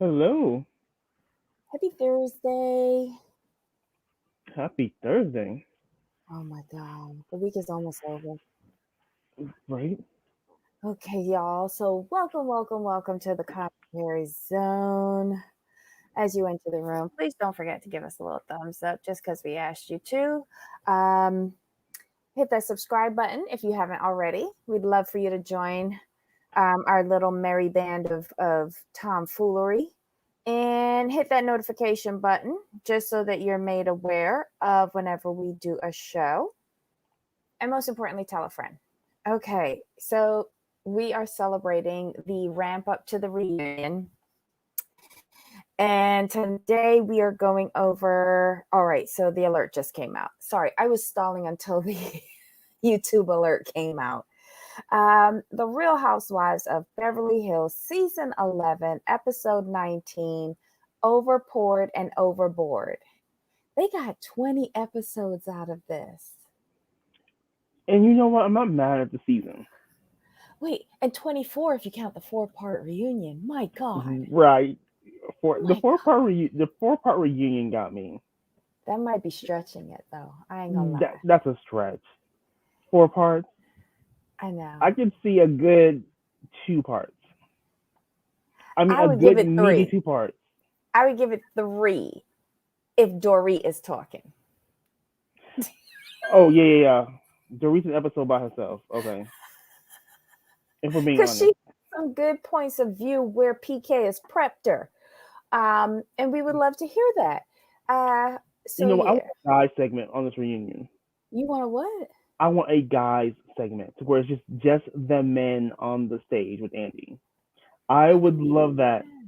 Hello. Happy Thursday. Happy Thursday. Oh my God. The week is almost over. Right? Okay, y'all. So, welcome to the commentary zone. As you enter the room, please don't forget to give us a little thumbs up just because we asked you to. Um, Hit that subscribe button if you haven't already. We'd love for you to join our little merry band of tomfoolery. And hit that notification button just so that you're made aware of whenever we do a show. And most importantly, tell a friend. Okay, so we are celebrating the ramp up to the reunion. And today we are going over. All right, so the alert just came out. Sorry, I was stalling until the YouTube alert came out. The Real Housewives of Beverly Hills, season 11, episode 19, Overpoured and Overboard. They got 20 episodes out of this. And you know what? I'm not mad at the season. Wait, and 24 if you count the four-part reunion. My God. Right. For the My four part God. the 4 part reunion got me. That might be stretching it though. I ain't gonna lie. That's a stretch. 4 parts. I know. I could see a good 2 parts. I mean, I a would give good it meaty three. 2 parts. I would give it three if Dory is talking. Oh yeah. The recent episode by herself. Okay. If we're being Because she honest. has some good points of view where PK has prepped her. And we would love to hear that. You So know what? I want yeah. a guys segment on this reunion. You want to what? I want a guys segment to where it's just the men on the stage with Andy. I Oh would love that. yeah.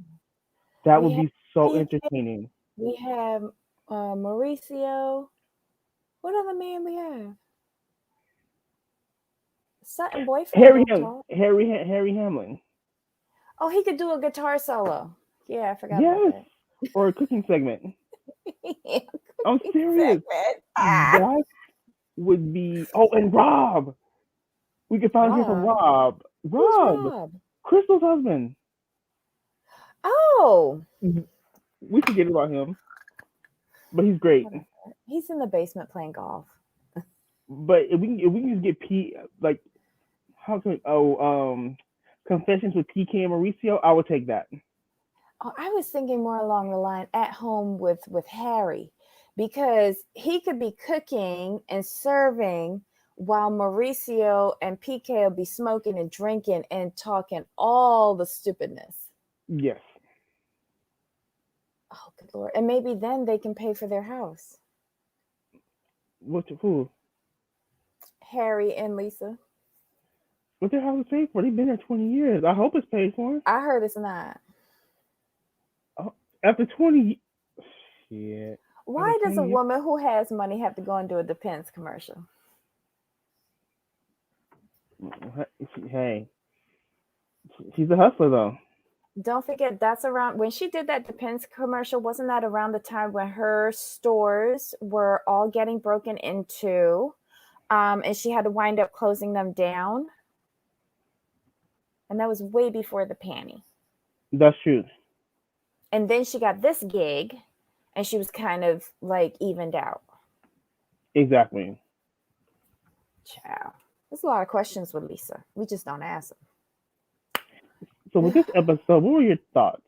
That We would have be so PK. entertaining. We have Mauricio. What other man we have? Sutton boyfriend don't talk. Harry Hamlin. Oh, he could do a guitar solo. Yeah, I forgot about Yes, that. or a cooking segment. Yeah, I'm cooking serious. segment. That would be. Oh, and Rob. We could finally hear from Rob. Rob. Who's Rob, Rob? Crystal's husband. Oh, We forget about him, but he's great. whatever. He's in the basement playing golf. But if we can just get like how can confessions with PK and Mauricio, I would take that. Oh, I was thinking more along the line at home with Harry, because he could be cooking and serving while Mauricio and PK will be smoking and drinking and talking all the stupidness. Yes. Oh, good Lord. And maybe then they can pay for their house. What's who? Harry and Lisa. What their house is paid for? They've been there 20 years. I hope it's paid for. I heard it's not. Oh, after 20, shit. After Why does a 20 years, woman who has money have to go and do a Depends commercial? hey, she's a hustler though. Don't forget, that's around when she did that Depends commercial. Wasn't that around the time when her stores were all getting broken into? And she had to wind up closing them down. And that was way before the panty. That's true. And then she got this gig and she was kind of like evened out. Exactly. Ciao. There's a lot of questions with Lisa. We just don't ask So with them. this episode, what were your thoughts?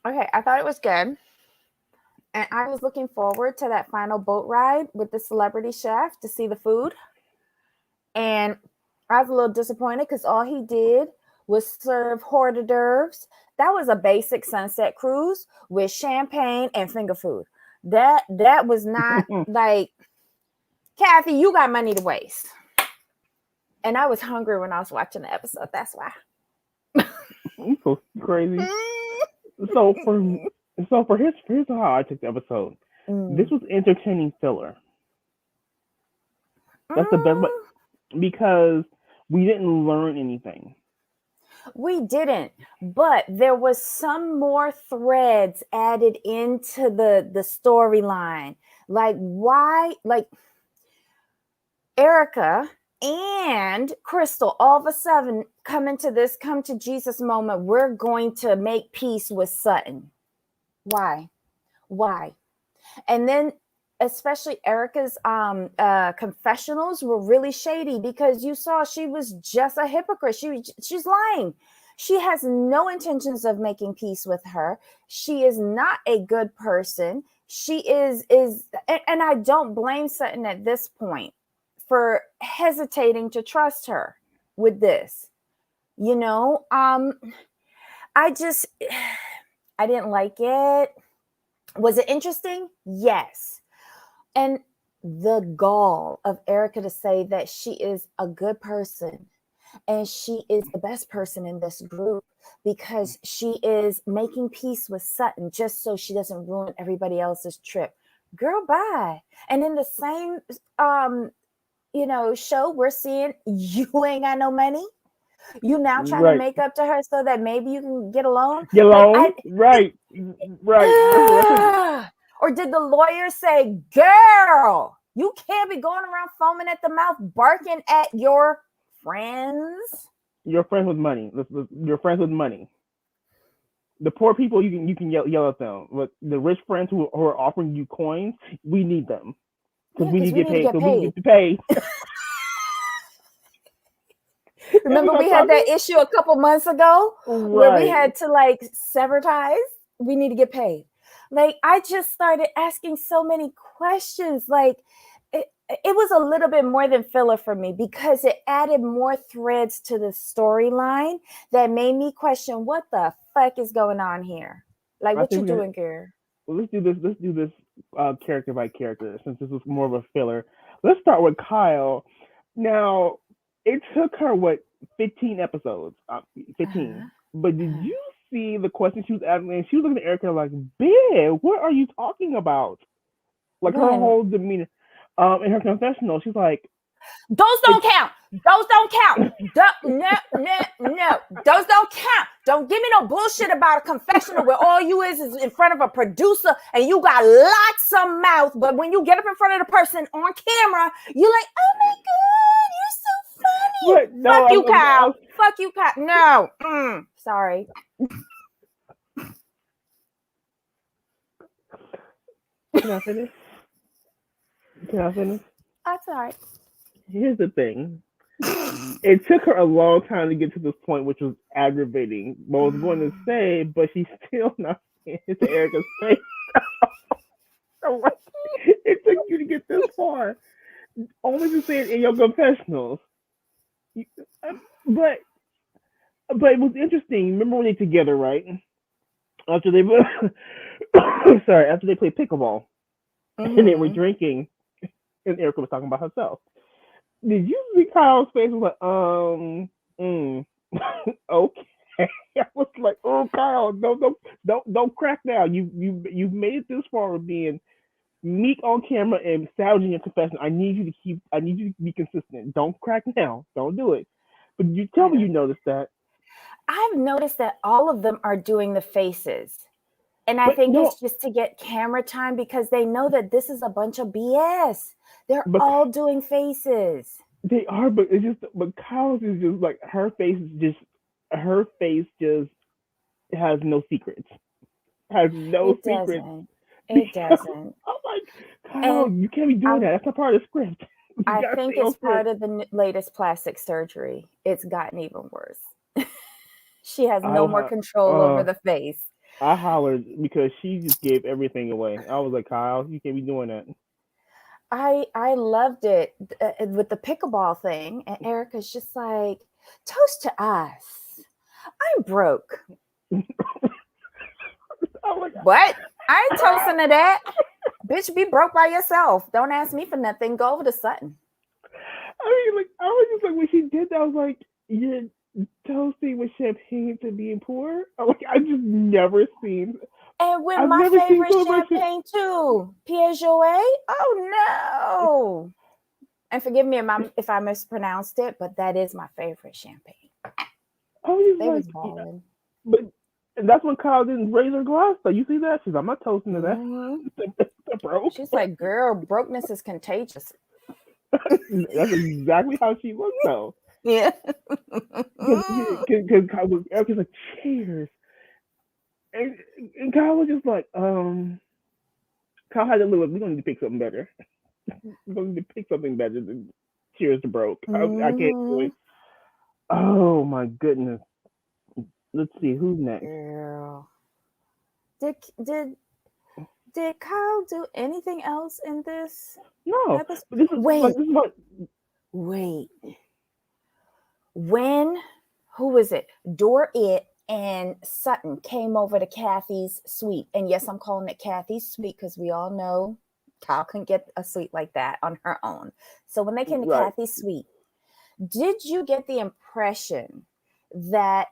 Okay, I thought it was good. And I was looking forward to that final boat ride with the celebrity chef to see the food. And I was a little disappointed because all he did was serve hors d'oeuvres. That was a basic sunset cruise with champagne and finger food. That was not like, Kathy, you got money to waste. And I was hungry when I was watching the episode. That's why. I'm so crazy. So here's how I took the episode. This Mm. was entertaining filler. That's the best way Mm. because we didn't learn anything. We didn't, but there was some more threads added into the storyline. Like why? Like Erica and Crystal all of a sudden come to Jesus moment. We're going to make peace with Sutton. Why? And then especially Erica's confessionals were really shady because you saw she was just a hypocrite. She's lying. She has no intentions of making peace with her. She is not a good person. She is, and I don't blame Sutton at this point for hesitating to trust her with this. I didn't like it. Was it interesting? Yes. And the gall of Erica to say that she is a good person and she is the best person in this group because she is making peace with Sutton just so she doesn't ruin everybody else's trip. Girl, bye. And in the same show, we're seeing you ain't got no money. You now trying to make up to her so that maybe you can get a loan? Right. Or did the lawyer say, girl, you can't be going around foaming at the mouth, barking at your friends? Your friends with money. Your friends with money. The poor people, you can yell at them. But the rich friends who are offering you coins, we need them. Because we need to get paid. So we need to pay. Remember we had that issue a couple months ago where we had to sever ties? We need to get paid. I just started asking so many questions. It was a little bit more than filler for me because it added more threads to the storyline that made me question what the fuck is going on here. What you doing, girl? Well, let's do this character by character since this was more of a filler. Let's start with Kyle. Now, it took her 15 episodes, 15. But did you see the question she was asking? And she was looking at Erica like, "Babe, what are you talking about?" Her whole demeanor. In her confessional, she's like, "Those don't count. Those don't count. No. Those don't count. Don't give me no bullshit about a confessional where all you is in front of a producer and you got lots of mouth. But when you get up in front of the person on camera, you're like, oh my God, you're so funny. But, no, fuck you, Kyle. Fuck you, Kyle. No. Sorry. Can I finish? That's all right. Here's the thing. It took her a long time to get to this point, which was aggravating. But I was going to say, but she's still not saying it to Erica's face. It took you to get this far. Only to say it in your confessionals. But it was interesting. Remember when they together, right? After they played pickleball and they were drinking, and Erica was talking about herself. Did you see Kyle's face? Was like, okay. I was like, oh, Kyle, don't crack now. You've made it this far with being meek on camera and salvaging your confession. I need you to be consistent. Don't crack now. Don't do it. But you tell me you noticed that. I've noticed that all of them are doing the faces. And I think it's just to get camera time because they know that this is a bunch of BS. They're all doing faces. They are, but Kyle's is just like her face just has no secrets. It doesn't. I'm like, Kyle, you can't be doing that. That's not part of the script. I think it's part of the latest plastic surgery. It's gotten even worse. She has no more control over the face. I hollered because she just gave everything away. I was like, Kyle, you can't be doing that. I loved it with the pickleball thing. And Erica's just like, toast to us. I'm broke. What? I ain't toasting to that. Bitch, be broke by yourself. Don't ask me for nothing. Go over to Sutton. I was just like, when she did that, I was like, you're toasting with champagne to being poor? I just never seen. And with my favorite champagne too, Piaget. Oh no! And forgive me if I mispronounced it, but that is my favorite champagne. They was balling. But that's when Kyle didn't raise her glass. So you see that? She's like, I'm not toasting to that. She's like, girl, brokenness is contagious. That's exactly how she looked, though. Yeah. Because Erica's like, cheers. And, and Kyle was just like, Kyle had to look, we're going to need to pick something better. We're going to need to pick something better than cheers to broke. I can't do Mm-hmm. it. Oh, my goodness. Let's see, who's next? Girl. Did did did Kyle do anything else in this No, episode? but Wait, this is what, wait. When who was it? Dorit and Sutton came over to Kathy's suite. And yes, I'm calling it Kathy's suite because we all know Kyle couldn't get a suite like that on her own. So when they came to right. Kathy's suite, did you get the impression that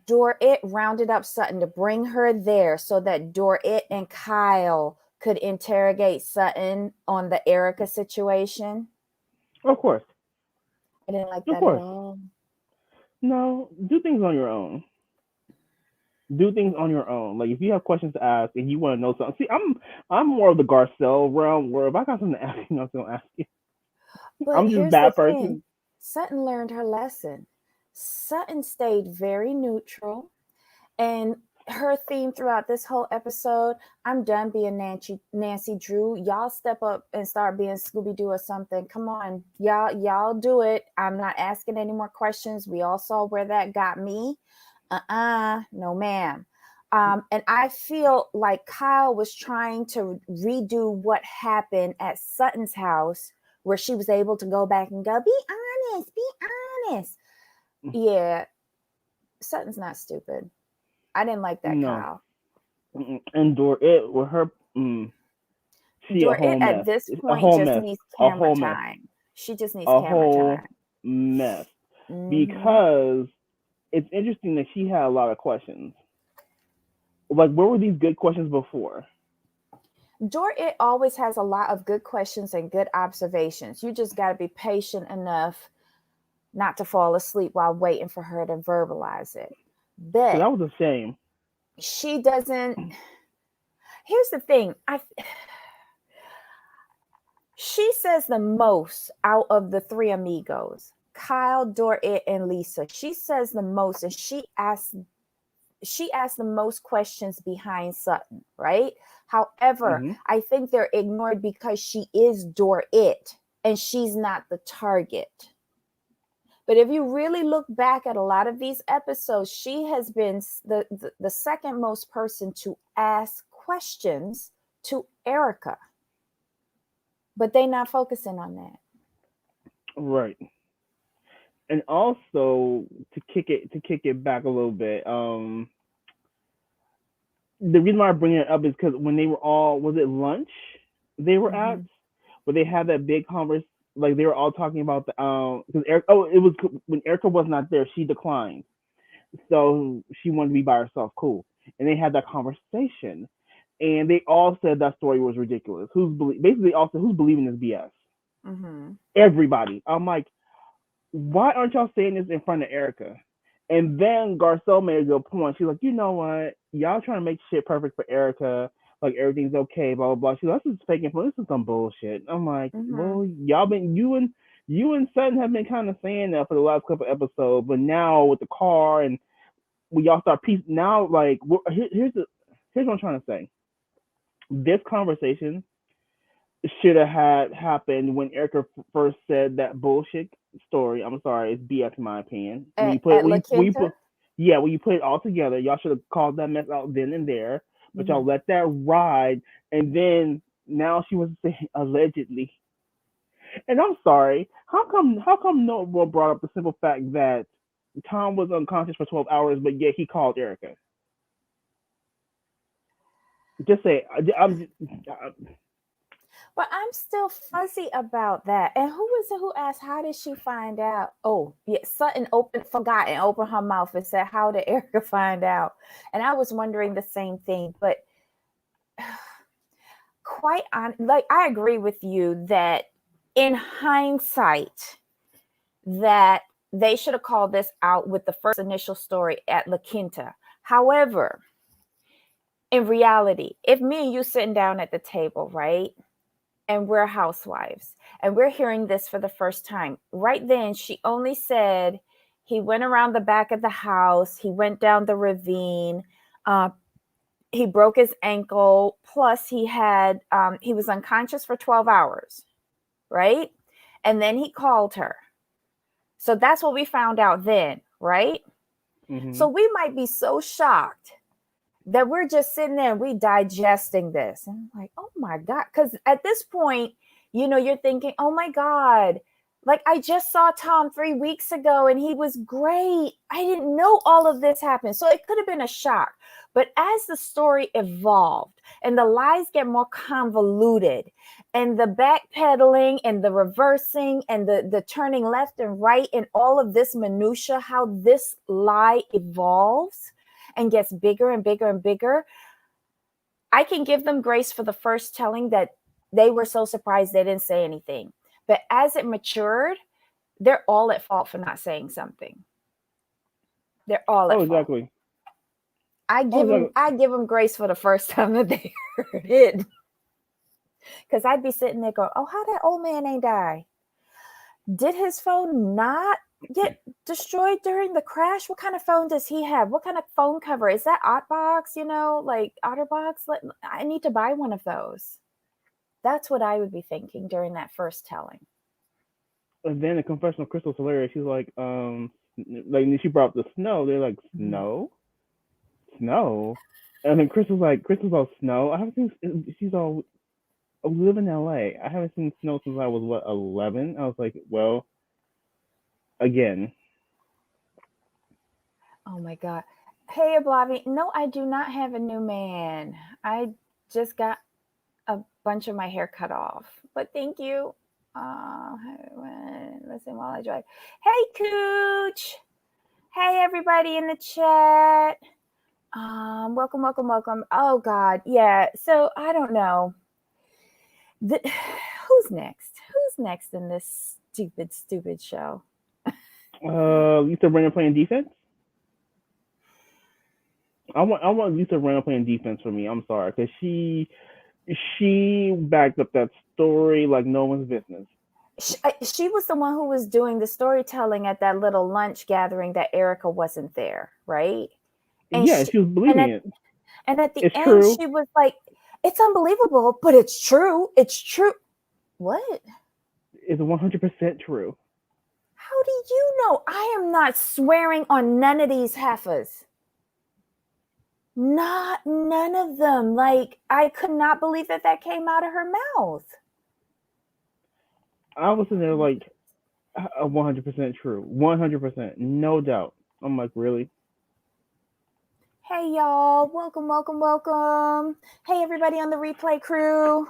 Dorit rounded up Sutton to bring her there so that Dorit and Kyle could interrogate Sutton on the Erica situation? Of course. I didn't like Of that at course. all. No, do things on your own. Do things on your own. Like if you have questions to ask and you want to know something. See, I'm more of the Garcelle realm where if I got something to ask you, I'm gonna ask you. But I'm just a here's the bad thing, person. Sutton learned her lesson. Sutton stayed very neutral, and her theme throughout this whole episode, I'm done being Nancy Drew. Y'all step up and start being Scooby Doo or something. Come on, y'all do it. I'm not asking any more questions. We all saw where that got me. No, ma'am. And I feel like Kyle was trying to redo what happened at Sutton's house, where she was able to go back and go, be honest, be honest. Yeah, Sutton's not stupid. I didn't like that, No. Kyle. Endure it with her. She a Dorit whole at mess. this It's a point whole just mess. needs A camera whole mess. time. She just needs A camera whole time. mess. Mm-hmm. Because it's interesting that she had a lot of questions. Like, where were these good questions before? Dorit always has a lot of good questions and good observations. You just got to be patient enough not to fall asleep while waiting for her to verbalize it. So But that was a shame. she doesn't. Here's the thing. She says the most out of the three amigos. Kyle, Dorit, and Lisa. She says the most, and she asked the most questions behind Sutton, right? However, Mm-hmm. I think they're ignored because she is Dorit and she's not the target. But if you really look back at a lot of these episodes, she has been the second most person to ask questions to Erica. But they're not focusing on that. Right. And also to kick it back a little bit, the reason why I bring it up is because when they were all, was it lunch they were at, Mm-hmm. where they had that big converse, like they were all talking about the because Erica, oh, it was when Erica was not there, she declined, so she wanted to be by herself, cool, and they had that conversation, and they all said that story was ridiculous. Basically also who's believing this BS? Mm-hmm. Everybody. I'm like, why aren't y'all saying this in front of Erica? And then Garcelle made a good point. She's like, you know what? Y'all trying to make shit perfect for Erica. Like everything's okay, blah blah blah. She's like, this is faking. This is some bullshit. I'm like, Mm-hmm. well, y'all been you and Sutton have been kind of saying that for the last couple episodes, but now with the car and when y'all start piece now, like here's what I'm trying to say. This conversation should have had happened when Erica first said that bullshit story. I'm sorry, it's BS in my opinion. At La Quinta? Yeah, when you put it all together, y'all should have called that mess out then and there, but y'all Mm-hmm. let that ride, and then now she was saying allegedly. And I'm sorry, how come no one brought up the simple fact that Tom was unconscious for 12 hours, but yet he called Erica? Just say I'm. But I'm still fuzzy about that. And who was it who asked, how did she find out? Oh, yeah, Sutton forgot and opened her mouth and said, how did Erica find out? And I was wondering the same thing. But quite on, like, I agree with you that in hindsight, that they should have called this out with the first initial story at La Quinta. However, in reality, if me and you sitting down at the table, right? and we're housewives. And we're hearing this for the first time. Right then, she only said he went around the back of the house, he went down the ravine, he broke his ankle, plus he was unconscious for 12 hours, right? And then he called her. So that's what we found out then, right? Mm-hmm. So we might be so shocked that we're just sitting there and we digesting this. And I'm like, oh my God. Because at this point, you're thinking, oh my God, like I just saw Tom 3 weeks ago and he was great. I didn't know all of this happened. So it could have been a shock. But as the story evolved and the lies get more convoluted and the backpedaling and the reversing and the turning left and right and all of this minutia, how this lie evolves and gets bigger and bigger and bigger, I can give them grace for the first telling that they were so surprised they didn't say anything. But as it matured, they're all at fault for not saying something. They're all at fault. Exactly. I give them grace for the first time that they heard it. Because I'd be sitting there going, oh, how that old man ain't die? Did his phone not get destroyed during the crash? What kind of phone does he have? What kind of phone cover? Is that Otbox, like OtterBox? I need to buy one of those. That's what I would be thinking during that first telling. And then the confession of Crystal's hilarious. She's like she brought up the snow. They're like, snow? Snow? And then Crystal's all, snow? I haven't seen, she's all, I live in LA. I haven't seen snow since I was, 11? I was like, well, again. Oh my God. Hey, Ablavi. No, I do not have a new man. I just got a bunch of my hair cut off. But thank you. Listen while I drive. Hey, Cooch. Hey, everybody in the chat. Welcome. Oh God, yeah. So I don't know. Who's next? Who's next in this stupid show? Lisa Rinna playing defense. I want Lisa Rinna playing defense for me. I'm sorry, because she backed up that story like no one's business. She was the one who was doing the storytelling at that little lunch gathering that Erica wasn't there, right? And yeah, she was believing it. And at the end, true. She was like, it's unbelievable, but it's true. It's true. What? It's 100% true. How do you know? I am not swearing on none of these heifers. None of them. Like, I could not believe that came out of her mouth. I was in there like, 100% true. 100%. No doubt. I'm like, really? Hey, y'all. Welcome. Hey, everybody on the replay crew.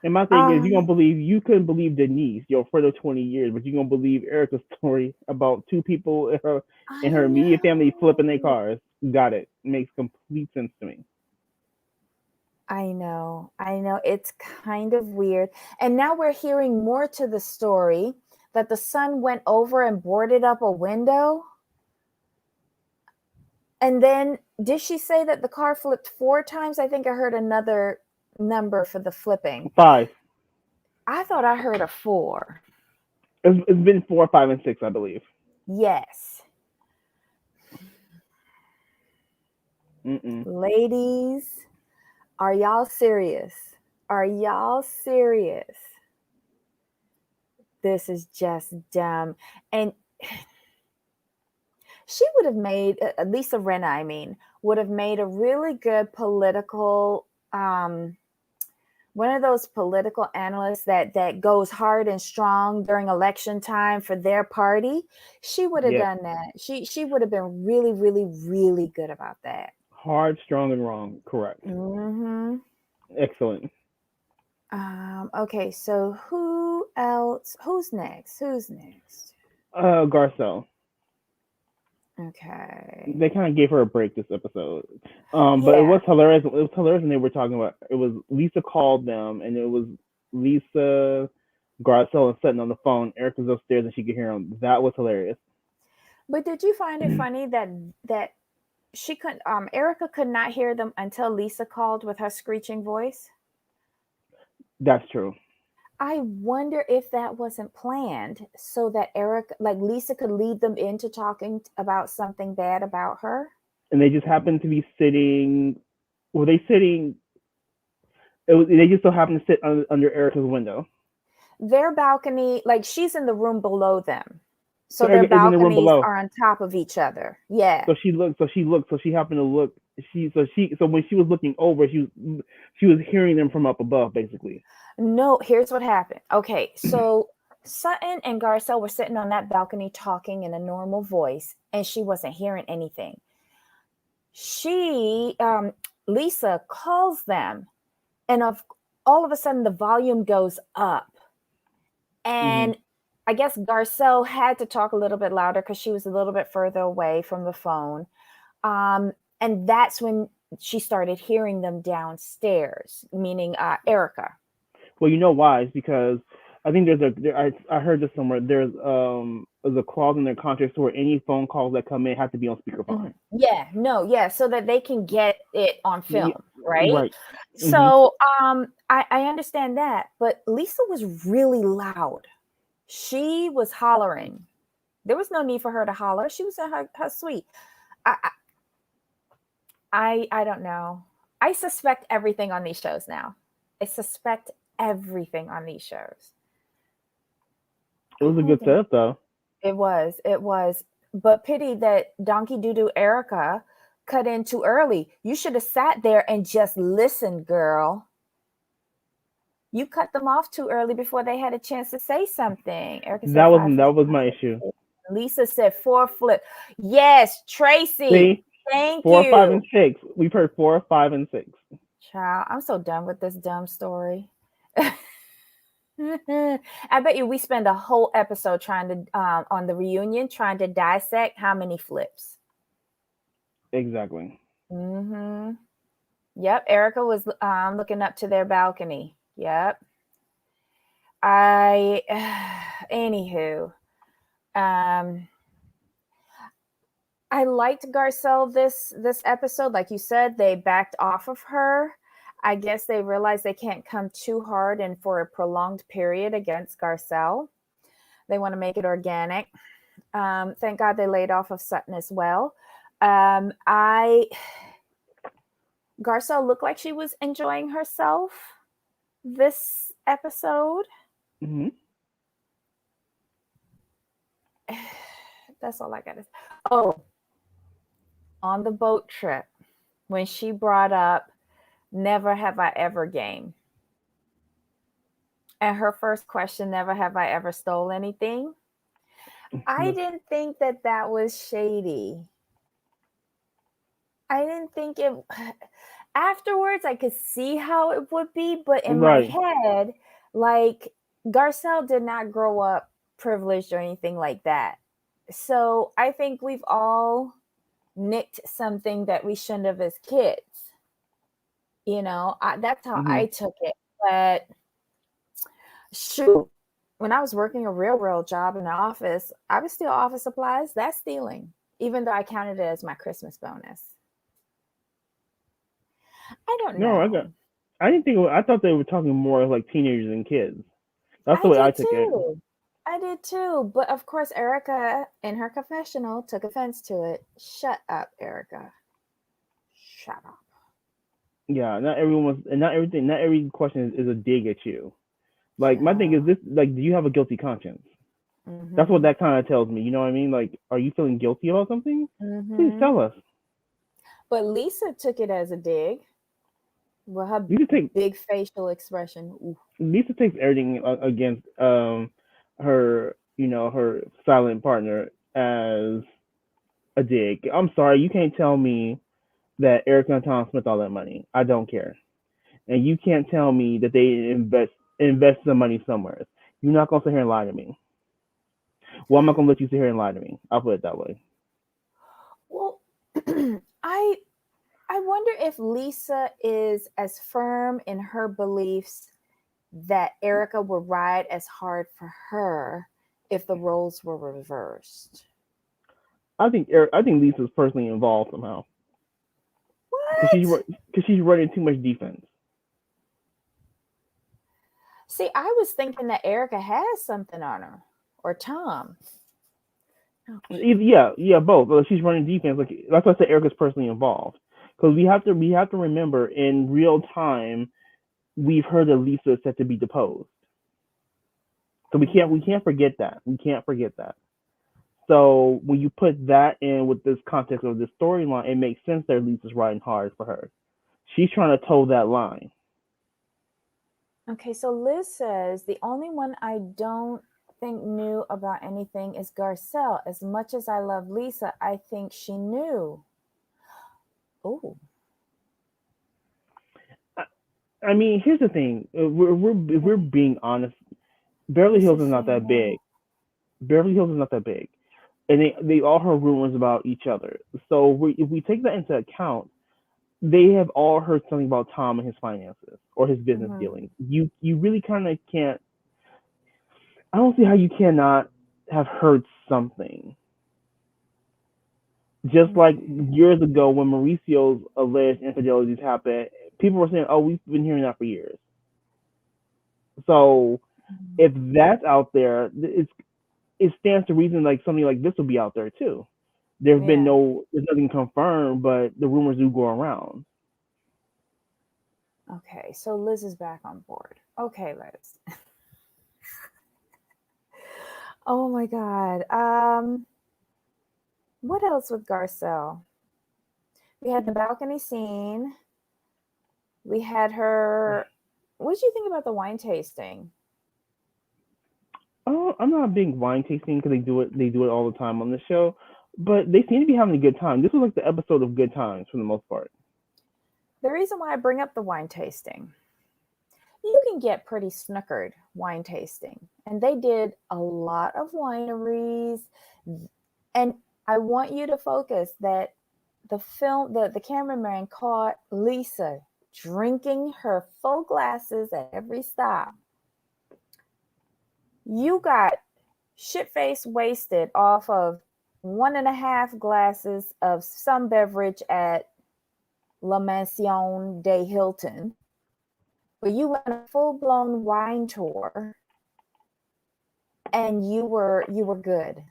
And my thing is, you couldn't believe Denise, your friend of 20 years, but you're going to believe Erica's story about two people in her immediate family flipping their cars. Got it. Makes complete sense to me. I know. It's kind of weird. And now we're hearing more to the story that the son went over and boarded up a window. And then did she say that the car flipped 4 times? I think I heard another number for the flipping. 5. I thought I heard a 4. It's been 4, 5, and 6, I believe. Yes. Mm-mm. Ladies, are y'all serious? This is just dumb. And she would have made, Lisa Rinna, would have made a really good political, one of those political analysts that goes hard and strong during election time for their party. She would have done that. She would have been really, really, really good about that. Hard, strong, and wrong. Correct. Mm-hmm. Excellent. Okay, so who else? Who's next? Garcelle. Okay. They kind of gave her a break this episode. But it was hilarious. It was hilarious when they were talking about, it was Lisa called them, and it was Lisa, Garcelle, and sitting on the phone. Erica's upstairs, and she could hear them. That was hilarious. But did you find it funny that she couldn't, Erica could not hear them until Lisa called with her screeching voice? That's true. I wonder if that wasn't planned so that Eric, like Lisa, could lead them into talking about something bad about her. And they just happened to be sitting. Were they sitting? They just so happened to sit under Erica's window. Their balcony, like she's in the room below them. So So their Erica is in the room balconies below. are on top of each other. Yeah. So she looked. So she looked. So she happened to look. So when she was looking over, she was hearing them from up above, basically. No, here's what happened. Okay, so Sutton and Garcelle were sitting on that balcony talking in a normal voice, and she wasn't hearing anything. She, Lisa, calls them, and all of a sudden the volume goes up. And I guess Garcelle had to talk a little bit louder because she was a little bit further away from the phone. And that's when she started hearing them downstairs, meaning Erica. Well, you know why? It's because I think I heard this somewhere. There's a clause in their contract where any phone calls that come in have to be on speakerphone. Yeah, so that they can get it on film, right? Right. So I understand that, but Lisa was really loud. She was hollering. There was no need for her to holler. She was in her suite. I don't know. I suspect everything on these shows now. I suspect everything on these shows. It was a good setup, though. It was. But pity that Donkey Doodoo Erica cut in too early. You should have sat there and just listened, girl. You cut them off too early before they had a chance to say something. Erica said that was my issue. Lisa said 4 flip. Yes, Tracy. See? Thank 4, you. 5, and 6. We've heard 4, 5, and 6. Child, I'm so done with this dumb story. I bet you we spend a whole episode trying to on the reunion trying to dissect how many flips. Exactly. Yep, Erica was looking up to their balcony. Yep. Anywho, I liked Garcelle this episode. Like you said, they backed off of her. I guess they realized they can't come too hard and for a prolonged period against Garcelle. They want to make it organic. Thank God they laid off of Sutton as well. Garcelle looked like she was enjoying herself this episode. That's all I got to say. Oh, on the boat trip, when she brought up Never Have I Ever game. And her first question, never have I ever stole anything. I didn't think that was shady. I didn't think it. Afterwards, I could see how it would be, but in my head, like Garcelle did not grow up privileged or anything like that. So I think we've all nicked something that we shouldn't have as kids. You know, that's how I took it. But shoot, when I was working a real job in the office, I would steal office supplies. That's stealing, even though I counted it as my Christmas bonus. I don't know. No, I didn't think. I thought they were talking more like teenagers and kids. That's the way I took it. I did too. But of course, Erica, in her confessional, took offense to it. Shut up, Erica. Shut up. Yeah, not every question is a dig at you. Like, my thing is this, like, do you have a guilty conscience? That's what that kind of tells me. You know what I mean? Like, are you feeling guilty about something? Please tell us. But Lisa took it as a dig. Well, her big facial expression. Ooh. Lisa takes everything against her, her silent partner as a dig. I'm sorry, you can't tell me that Erica and Tom spent all that money. I don't care. And you can't tell me that they invest the money somewhere. You're not gonna sit here and lie to me. Well, I'm not gonna let you sit here and lie to me. I'll put it that way. Well, I wonder if Lisa is as firm in her beliefs that Erica would ride as hard for her if the roles were reversed. I think Lisa's personally involved somehow. What? Because she's running too much defense. See, I was thinking that Erica has something on her, or Tom. Yeah, both. Like, she's running defense. Like that's why I said Erica's personally involved. Because we have to remember in real time we've heard that Lisa is set to be deposed. So we can't forget that. We can't forget that. So when you put that in with this context of this storyline, it makes sense that Lisa's riding hard for her. She's trying to toe that line. Okay, so Liz says the only one I don't think knew about anything is Garcelle. As much as I love Lisa, I think she knew. Oh. I mean, here's the thing. If we're being honest, Beverly This Hills is is not saying that no. big. Beverly Hills is not that big, and they all heard rumors about each other. So if we take that into account, they have all heard something about Tom and his finances or his business Mm-hmm. dealings. You really kind of can't. I don't see how you cannot have heard something. Just like Okay. years ago when Mauricio's alleged infidelities happened, people were saying, "Oh, we've been hearing that for years." So if that's out there, it stands to reason like something like this will be out there too. Yeah. There's nothing confirmed, but the rumors do go around. Okay, so Liz is back on board. Okay, Liz. Oh my God. What else with Garcelle? We had the balcony scene. We had her. What did you think about the wine tasting? Oh, I'm not a big wine tasting because they do it all the time on the show, but they seem to be having a good time. This was like the episode of good times for the most part. The reason why I bring up the wine tasting, you can get pretty snookered wine tasting. And they did a lot of wineries. And I want you to focus that the cameraman caught Lisa drinking her full glasses at every stop. You got shit faced wasted off of 1.5 glasses of some beverage at La Mansion de Hilton, where you went on a full blown wine tour and you were good.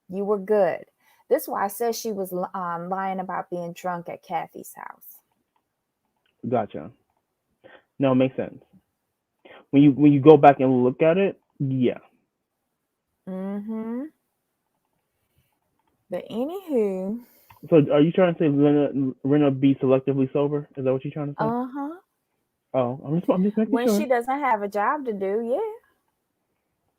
You were good. This is why I said she was lying about being drunk at Kathy's house. Gotcha. No, it makes sense. When you go back and look at it, yeah. Mm-hmm. But anywho, So are you trying to say Rinna be selectively sober? Is that what you're trying to say? uh-huh. Oh, I'm just making When sure. she doesn't have a job to do, yeah.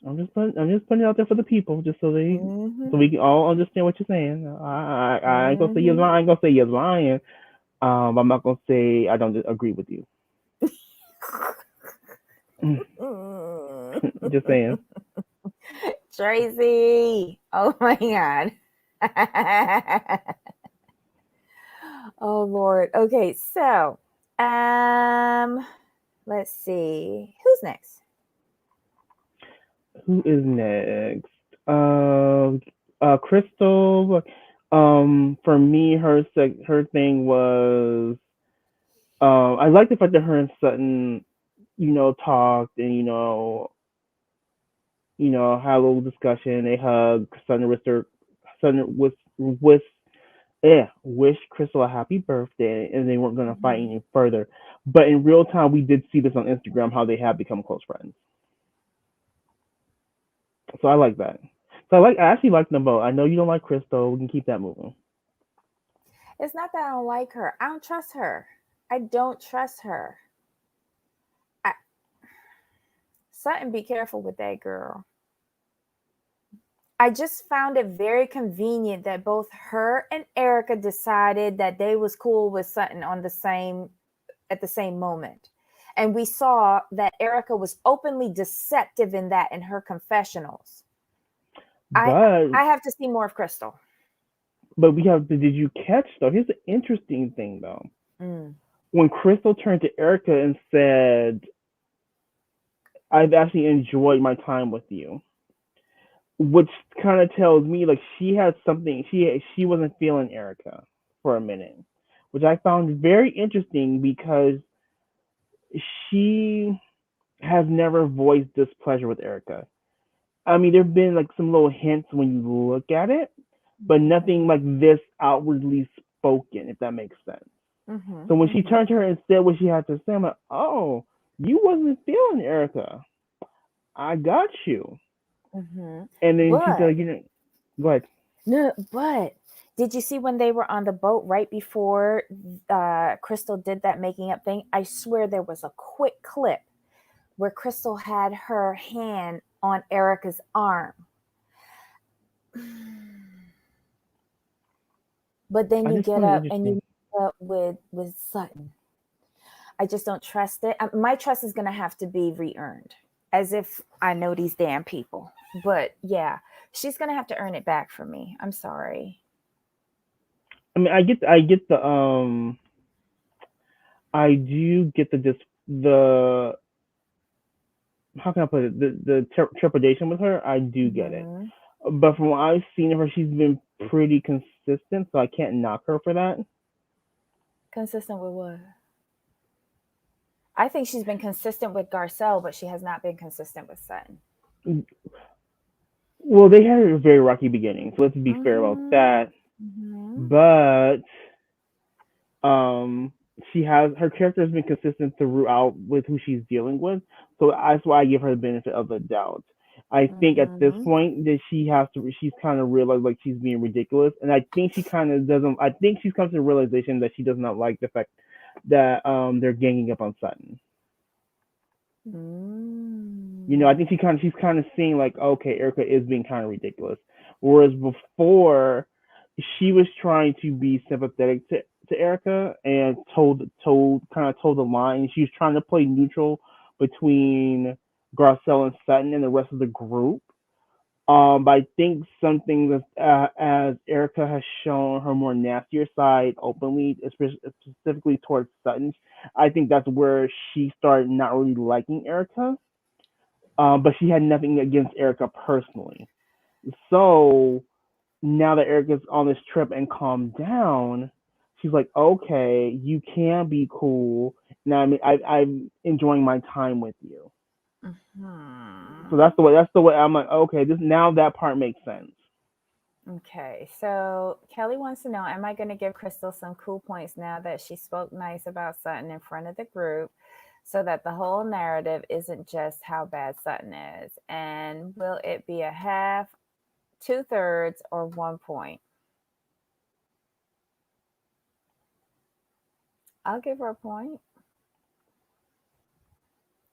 I'm just putting it out there for the people, just so Mm-hmm. we can all understand what you're saying. I ain't gonna say you're Mm-hmm. lying. I ain't gonna say you're lying. I'm not gonna say I don't agree with you. Just saying. Tracy. Oh my God. Oh Lord. Okay, so let's see. Who's next? Who is next? Crystal. For me, her thing was I like the fact that her and Sutton, talked and had a little discussion. They hugged. Sutton wish Crystal a happy birthday, and they weren't gonna fight Mhm. any further. But in real time, we did see this on Instagram how they have become close friends. So I like that. So I actually like them both. I know you don't like Crystal. We can keep that moving. It's not that I don't like her. I don't trust her. I don't trust her. I, Sutton, be careful with that girl. I just found it very convenient that both her and Erica decided that they was cool with Sutton on the same at the same moment. And we saw that Erica was openly deceptive in that in her confessionals. I But I have to see more of Crystal. we have. Did you catch though? Here's the interesting thing though. Mm. When Crystal turned to Erica and said, "I've actually enjoyed my time with you," which kind of tells me like she had something. She wasn't feeling Erica for a minute, which I found very interesting because she has never voiced displeasure with Erica. I mean, there've been like some little hints when you look at it, but nothing like this outwardly spoken, if that makes sense. So when she turned to her and said what she had to say, I'm like, oh, you wasn't feeling Erica. I got you. And then she But said, go ahead. no, but did you see when they were on the boat right before Crystal did that making up thing? I swear there was a quick clip where Crystal had her hand on Erica's arm. But then I you just get find it up and you interesting. meet up with Sutton. I just don't trust it. My trust is going to have to be re-earned, as if I know these damn people. But yeah, she's going to have to earn it back for me. I'm sorry. I mean, I do get the how can I put it, the trepidation with her. I do get it, but from what I've seen of her, she's been pretty consistent, so I can't knock her for that. Consistent with what? I think she's been consistent with Garcelle, but she has not been consistent with Sutton. Well, they had a very rocky beginning, so let's be fair about that. But um, her character has been consistent throughout with who she's dealing with, so that's why I give her the benefit of the doubt. I think at this point that she's kind of realized like she's being ridiculous, and I think she kind of doesn't. I think she's come to the realization that she does not like the fact that they're ganging up on Sutton. I think she's kind of seeing like, okay, Erica is being kind of ridiculous, whereas before she was trying to be sympathetic to Erica and told the line. She was trying to play neutral between Garcelle and Sutton and the rest of the group. But I think something that as Erica has shown her more nastier side openly, specifically towards Sutton, I think that's where she started not really liking Erica. But she had nothing against Erica personally. So now that Erica's on this trip and calmed down, she's like, okay, you can be cool. Now I'm enjoying my time with you. So that's the way I'm like, okay, this now that part makes sense. Okay, so Kelly wants to know, am I going to give Crystal some cool points now that she spoke nice about Sutton in front of the group so that the whole narrative isn't just how bad Sutton is? And will it be a half, 2/3, or 1 point? I'll give her a point.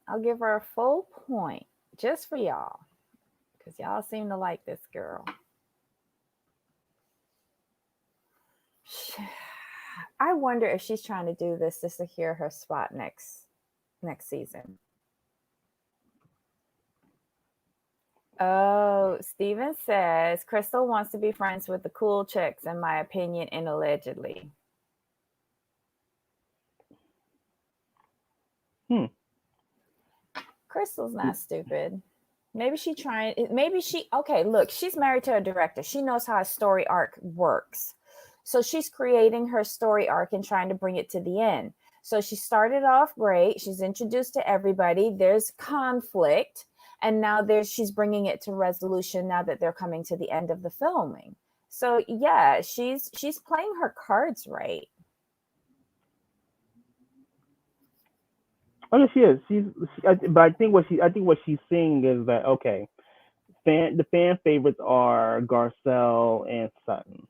I'll give her a full point just for y'all because y'all seem to like this girl. I wonder if she's trying to do this to secure her spot next season. Oh, Steven says Crystal wants to be friends with the cool chicks, in my opinion, and allegedly. Crystal's not stupid. Maybe okay, look, she's married to a director. She knows how a story arc works. So she's creating her story arc and trying to bring it to the end. So she started off great. She's introduced to everybody. There's conflict. And now she's bringing it to resolution now that they're coming to the end of the filming. So yeah, she's playing her cards right. Oh, yeah, she is. But I think what she's saying is that okay, the fan favorites are Garcelle and Sutton.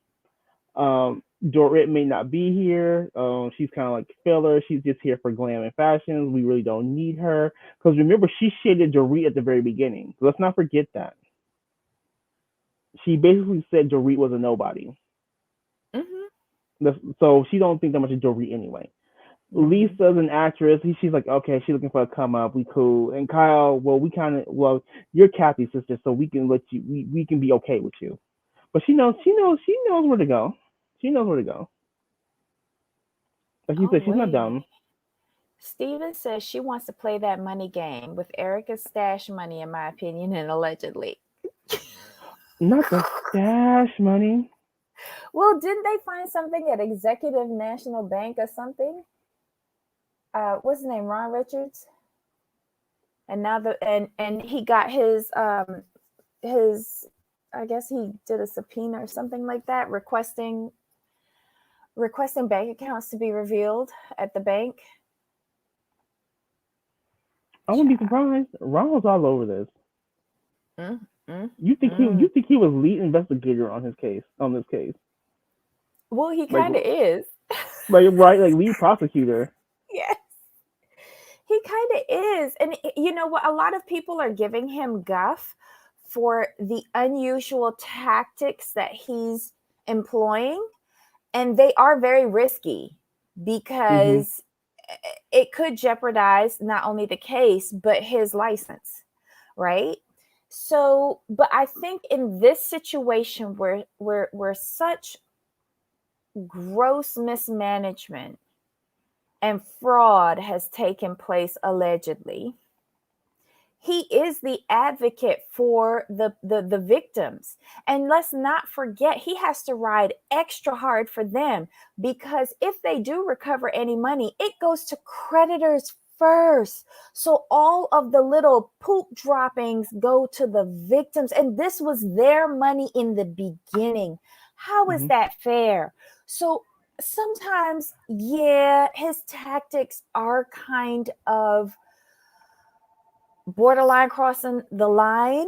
Dorit may not be here. She's kind of like filler. She's just here for glam and fashion. We really don't need her because remember she shaded Dorit at the very beginning. So let's not forget that. She basically said Dorit was a nobody. So she don't think that much of Dorit anyway. Lisa's an actress. She's like, okay, she's looking for a come up. We cool. And Kyle, well, you're Kathy's sister, so we can let you. We can be okay with you. But she knows where to go. She knows where to go. Like you said, she's not dumb. Steven says she wants to play that money game with Erica's stash money, in my opinion, and allegedly. Not the stash money. Well, didn't they find something at Executive National Bank or something? What's his name? Ron Richards? And now and he got his I guess he did a subpoena or something like that, requesting bank accounts to be revealed at the bank. I wouldn't be surprised. Ron was all over this. You think he was lead investigator on this case? Well, he kind of is. Like right, like lead prosecutor. Yes, he kind of is. And you know what? A lot of people are giving him guff for the unusual tactics that he's employing, and they are very risky because it could jeopardize not only the case but his license, right? So, but I think in this situation where such gross mismanagement and fraud has taken place allegedly, he is the advocate for the victims. And let's not forget, he has to ride extra hard for them, because if they do recover any money, it goes to creditors first. So all of the little poop droppings go to the victims, and this was their money in the beginning. How is that fair? So sometimes, yeah, his tactics are kind of borderline crossing the line,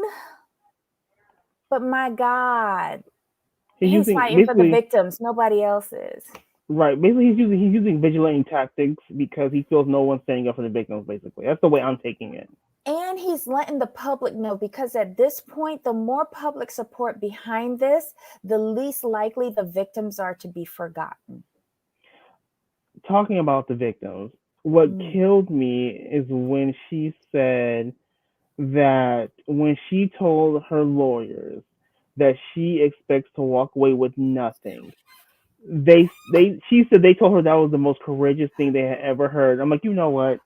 but my God, he's fighting for the victims. Nobody else is. Right. Basically, he's using vigilante tactics because he feels no one's standing up for the victims. Basically, that's the way I'm taking it. And he's letting the public know, because at this point, the more public support behind this, the least likely the victims are to be forgotten. Talking about the victims, what killed me is when she said that when she told her lawyers that she expects to walk away with nothing, she said they told her that was the most courageous thing they had ever heard. I'm like, you know what?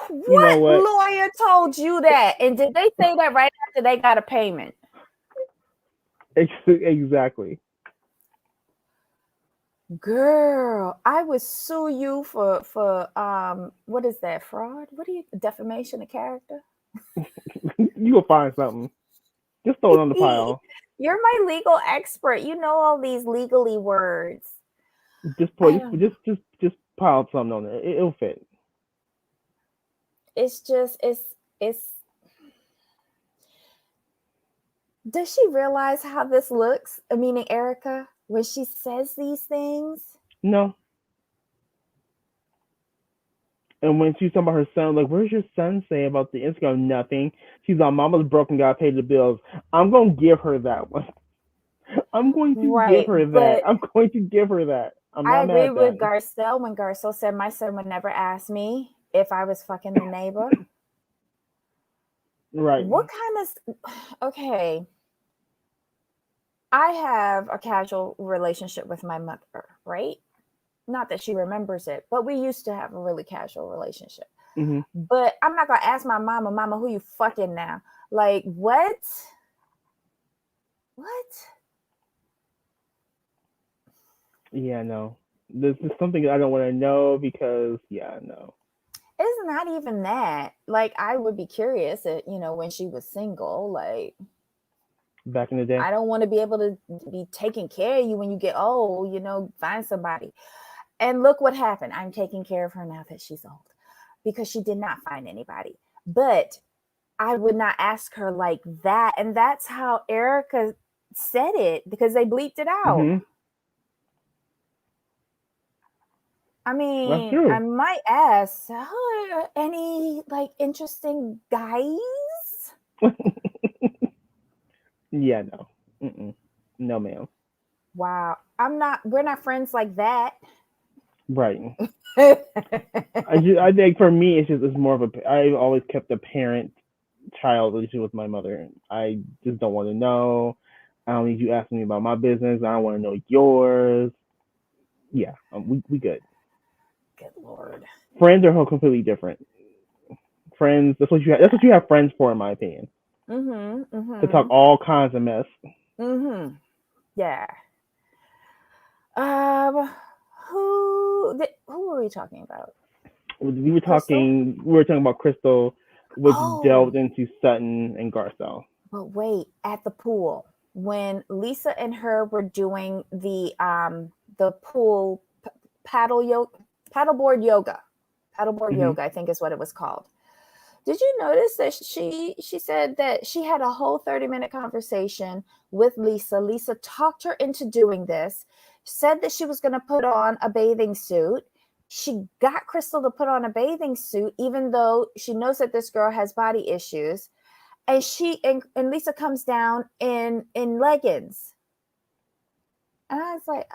What lawyer told you that? And did they say that right after they got a payment? Exactly. Girl, I would sue you for what is that, fraud? What are you, defamation of character? You will find something. Just throw it on the pile. You're my legal expert. You know all these legally words. Just pile something on there. It'll fit. It's just it's. Does she realize how this looks? I mean, Erica, when she says these things? No. And when she's talking about her son, like, where's your son say about the Instagram? Nothing. She's on mama's broken, gotta pay the bills. I'm going to give her that one. I'm going to give her that. I'm going to give her that. I agree with Garcelle when Garcelle said my son would never ask me if I was fucking the neighbor. Right. What kind of... Okay. I have a casual relationship with my mother, right? Not that she remembers it, but we used to have a really casual relationship. But I'm not going to ask my mama, who you fucking now? Like, what? What? Yeah, no. This is something I don't want to know because, yeah, no. It's not even that. Like, I would be curious, when she was single, like... Back in the day. I don't want to be able to be taking care of you when you get old, find somebody. And look what happened. I'm taking care of her now that she's old because she did not find anybody. But I would not ask her like that. And that's how Erica said it, because they bleeped it out. I mean, I might ask, any like interesting guys? Yeah, no. Mm-mm. No, ma'am. Wow. We're not friends like that. Right. I think for me, it's more of I've always kept a parent-child relationship with my mother. I just don't want to know. I don't need you asking me about my business. I don't want to know yours. Yeah, we good. Good Lord. Friends are completely different. Friends, that's what you have friends for, in my opinion. To talk all kinds of mess. Yeah. Who were we talking about? We were talking about Crystal which Oh, delved into Sutton and Garcelle. but wait, at the pool when Lisa and her were doing the pool paddle yoga, paddleboard Mm-hmm. yoga, I think is what it was called. Did you notice that she said that she had a whole 30-minute conversation with Lisa? Lisa talked her into doing this, said that she was going to put on a bathing suit. She got Crystal to put on a bathing suit, even though she knows that this girl has body issues. And and Lisa comes down in leggings. And I was like,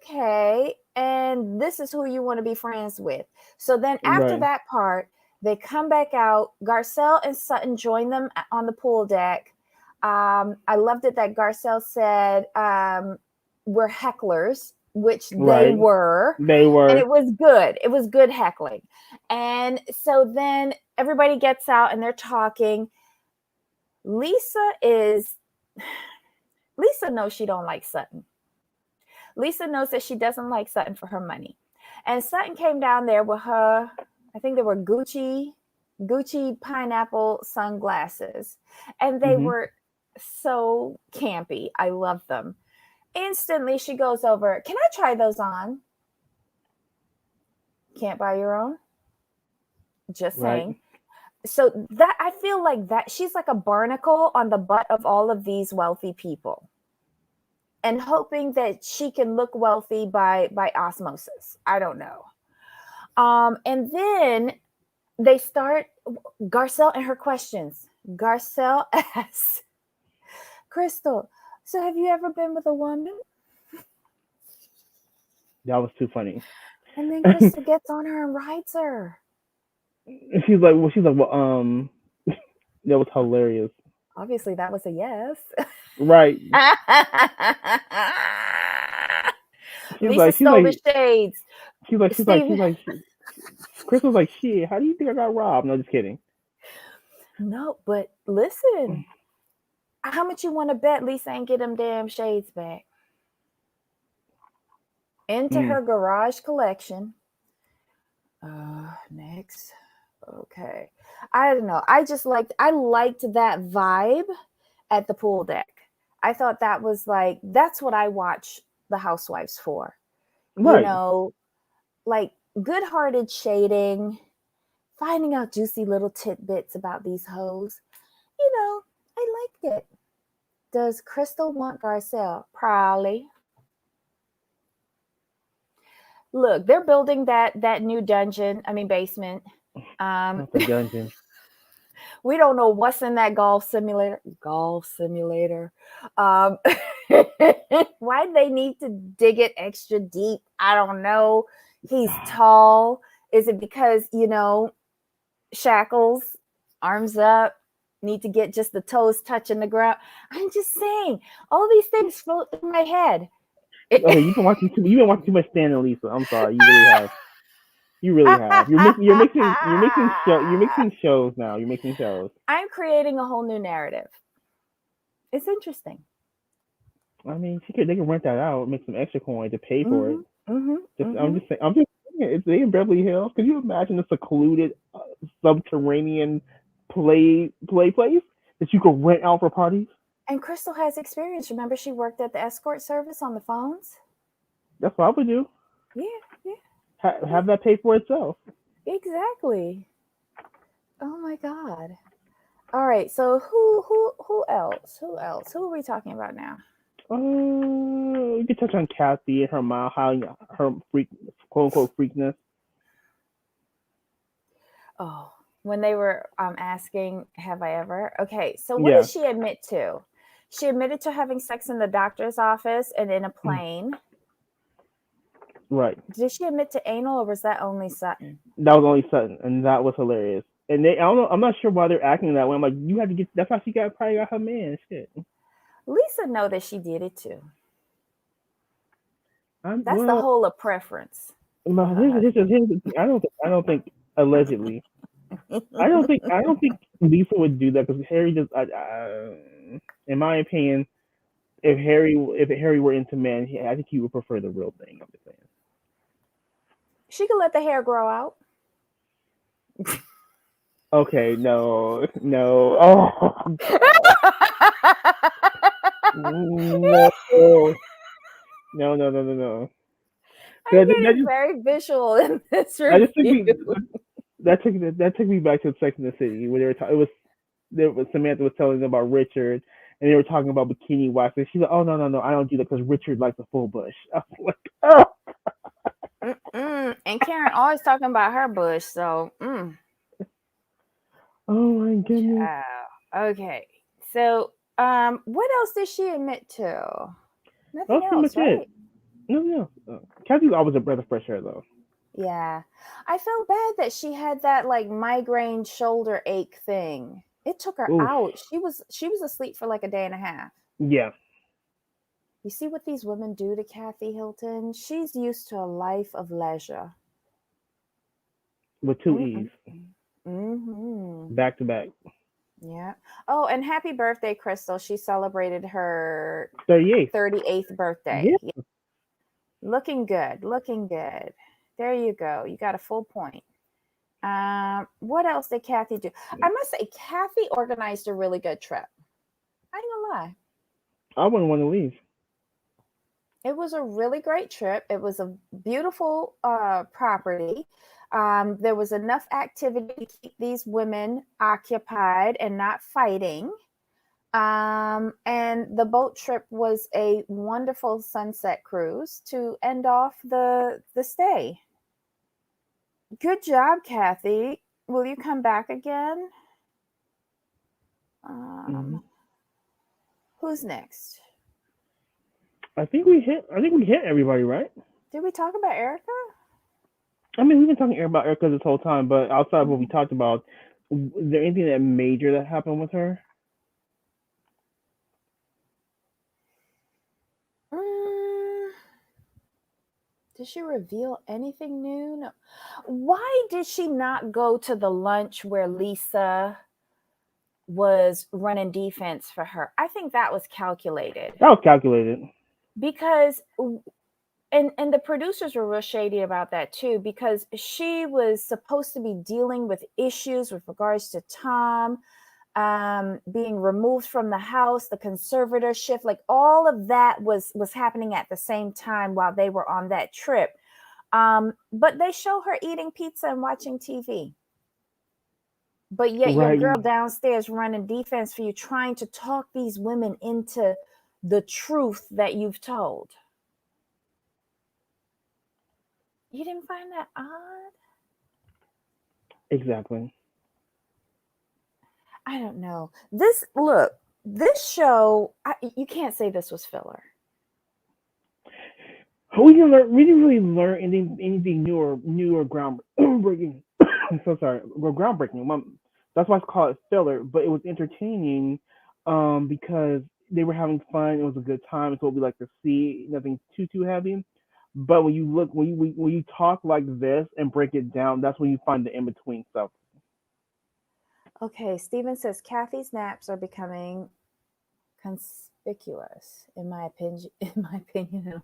okay. And this is who you want to be friends with. So then after Right. that part, they come back out. Garcelle and Sutton join them on the pool deck. I loved it that Garcelle said, we're hecklers, which they Right. were. They And were. it was good. It was good heckling. And so then everybody gets out and they're talking. Lisa is Lisa knows she don't like Sutton. Lisa knows that she doesn't like Sutton for her money. And Sutton came down there with her, I think they were Gucci pineapple sunglasses. And they Mm-hmm. were so campy. I love them. Instantly she goes over, "Can I try those on?" Can't buy your own? Just Right. saying. So that I feel like that she's like a barnacle on the butt of all of these wealthy people, and hoping that she can look wealthy by osmosis. I don't know. And then they start Garcelle and her questions. Garcelle asks Crystal, "So have you ever been with a woman?" That was too funny. And then Crystal gets on her and rides her. Well, that was hilarious. Obviously, that was a yes. Right. Lisa She's stole the like, shades. she's Steve, like, Crystal's like, shit, how do you think I got robbed? No, just kidding. no, but listen, how much you want to bet Lisa ain't get them damn shades back? Into Mm. her garage collection. Next. Okay. I don't know. I liked that vibe at the pool deck. I thought that was like that's what I watch the Housewives for. You Right. know, like good-hearted shading, finding out juicy little tidbits about these hoes. I liked it. Does Crystal want Garcelle? Probably. Look, they're building that new dungeon. I mean basement. Um, Not the dungeon. we don't know what's in that golf simulator. Golf simulator. Um, why they need to dig it extra deep? I don't know. He's tall. Is it because shackles, arms up, need to get just the toes touching the ground? I'm just saying, all these things float through my head. Okay, you've been watching too much Stan and Lisa. I'm sorry, you really have. You really have. You're mixing shows now. You're mixing shows. I'm creating a whole new narrative. It's interesting. I mean, they can rent that out, make some extra coin to pay for it. Mm-hmm. Mm-hmm. Mm-hmm. I'm just saying, it's they in Beverly Hills. Could you imagine a secluded subterranean play place that you could rent out for parties? And Crystal has experience. Remember, she worked at the escort service on the phones. That's what I would do. Yeah, yeah, Have that pay for itself. yeah, exactly. Oh my god. All right. So who else? Who else? Who are we talking about now? We could touch on Kathy and her mile high, her freak, quote unquote freakness. Oh, when they were asking, "Have I ever?" Okay. So what did Yeah, she admit to? She admitted to having sex in the doctor's office and in a plane. right. Did she admit to anal, or was that only Sutton? That was only Sutton, and that was hilarious. And I don't know. I'm not sure why they're acting that way. I'm like, you have to get. That's how she probably got her man. Shit. Lisa know that she did it too. That's the Well, whole of preference for no. her Here's husband. the thing. I don't think allegedly. I don't think Lisa would do that because Harry just. In my opinion, if Harry were into men, I think he would prefer the real thing. I'm just saying. She could let the hair grow out. Okay, no, no. Oh God, no, no, no, no, no, no. I'm That, that getting just very visual in this that just took review. me that took me back to Sex in the City where they were it was there was Samantha was telling them about Richard and they were talking about bikini wax and she's like, oh no no no, I don't do that because Richard likes a full bush. I was like, oh, Mm-mm. And Karen always talking about her bush, so oh my goodness. child. Okay. So what else did she admit to? That was Nothing pretty much else, it. right? No, no. Kathy's always a breath of fresh air though. Yeah. I felt bad that she had that like migraine shoulder ache thing. It took her Oof. out. She was asleep for like a day and a half. Yeah, You see what these women do to Kathy Hilton? She's used to a life of leisure. with two Mm-mm. E's, Mm-hmm. back to back. Yeah. Oh, and happy birthday, Crystal. She celebrated her 38th. 38th birthday. Yeah. Yeah. Looking good. Looking good. There you go. You got a full point. What else did Kathy do? I must say, Kathy organized a really good trip. I ain't gonna lie. I wouldn't want to leave. It was a really great trip. It was a beautiful property. There was enough activity to keep these women occupied and not fighting. And the boat trip was a wonderful sunset cruise to end off the stay. Good job, Kathy. Will you come back again? Hmm. Um, who's next? I think we hit everybody, right? Did we talk about Erica? I mean, we've been talking about Erica this whole time, but outside of what we Mhm. talked about, is there anything that major that happened with her? Mm, did she reveal anything new? No. Why did she not go to the lunch where Lisa was running defense for her? I think that was calculated That was calculated. because and the producers were real shady about that too because she was supposed to be dealing with issues with regards to Tom being removed from the house, the conservatorship, like all of that was happening at the same time while they were on that trip. But they show her eating pizza and watching TV, but yet your Right. girl downstairs running defense for you, trying to talk these women into the truth that you've told. You didn't find that odd? Exactly. I don't know. This show, you can't say this was filler. We didn't really learn anything new or groundbreaking. I'm so sorry. Well, groundbreaking. That's why I call it filler. But it was entertaining, because they were having fun. It was a good time. It's what we like to see. Nothing too heavy. But when you look, when you talk like this and break it down, that's when you find the in between stuff. Okay, Steven says Kathy's naps are becoming conspicuous, in my opinion. In my opinion,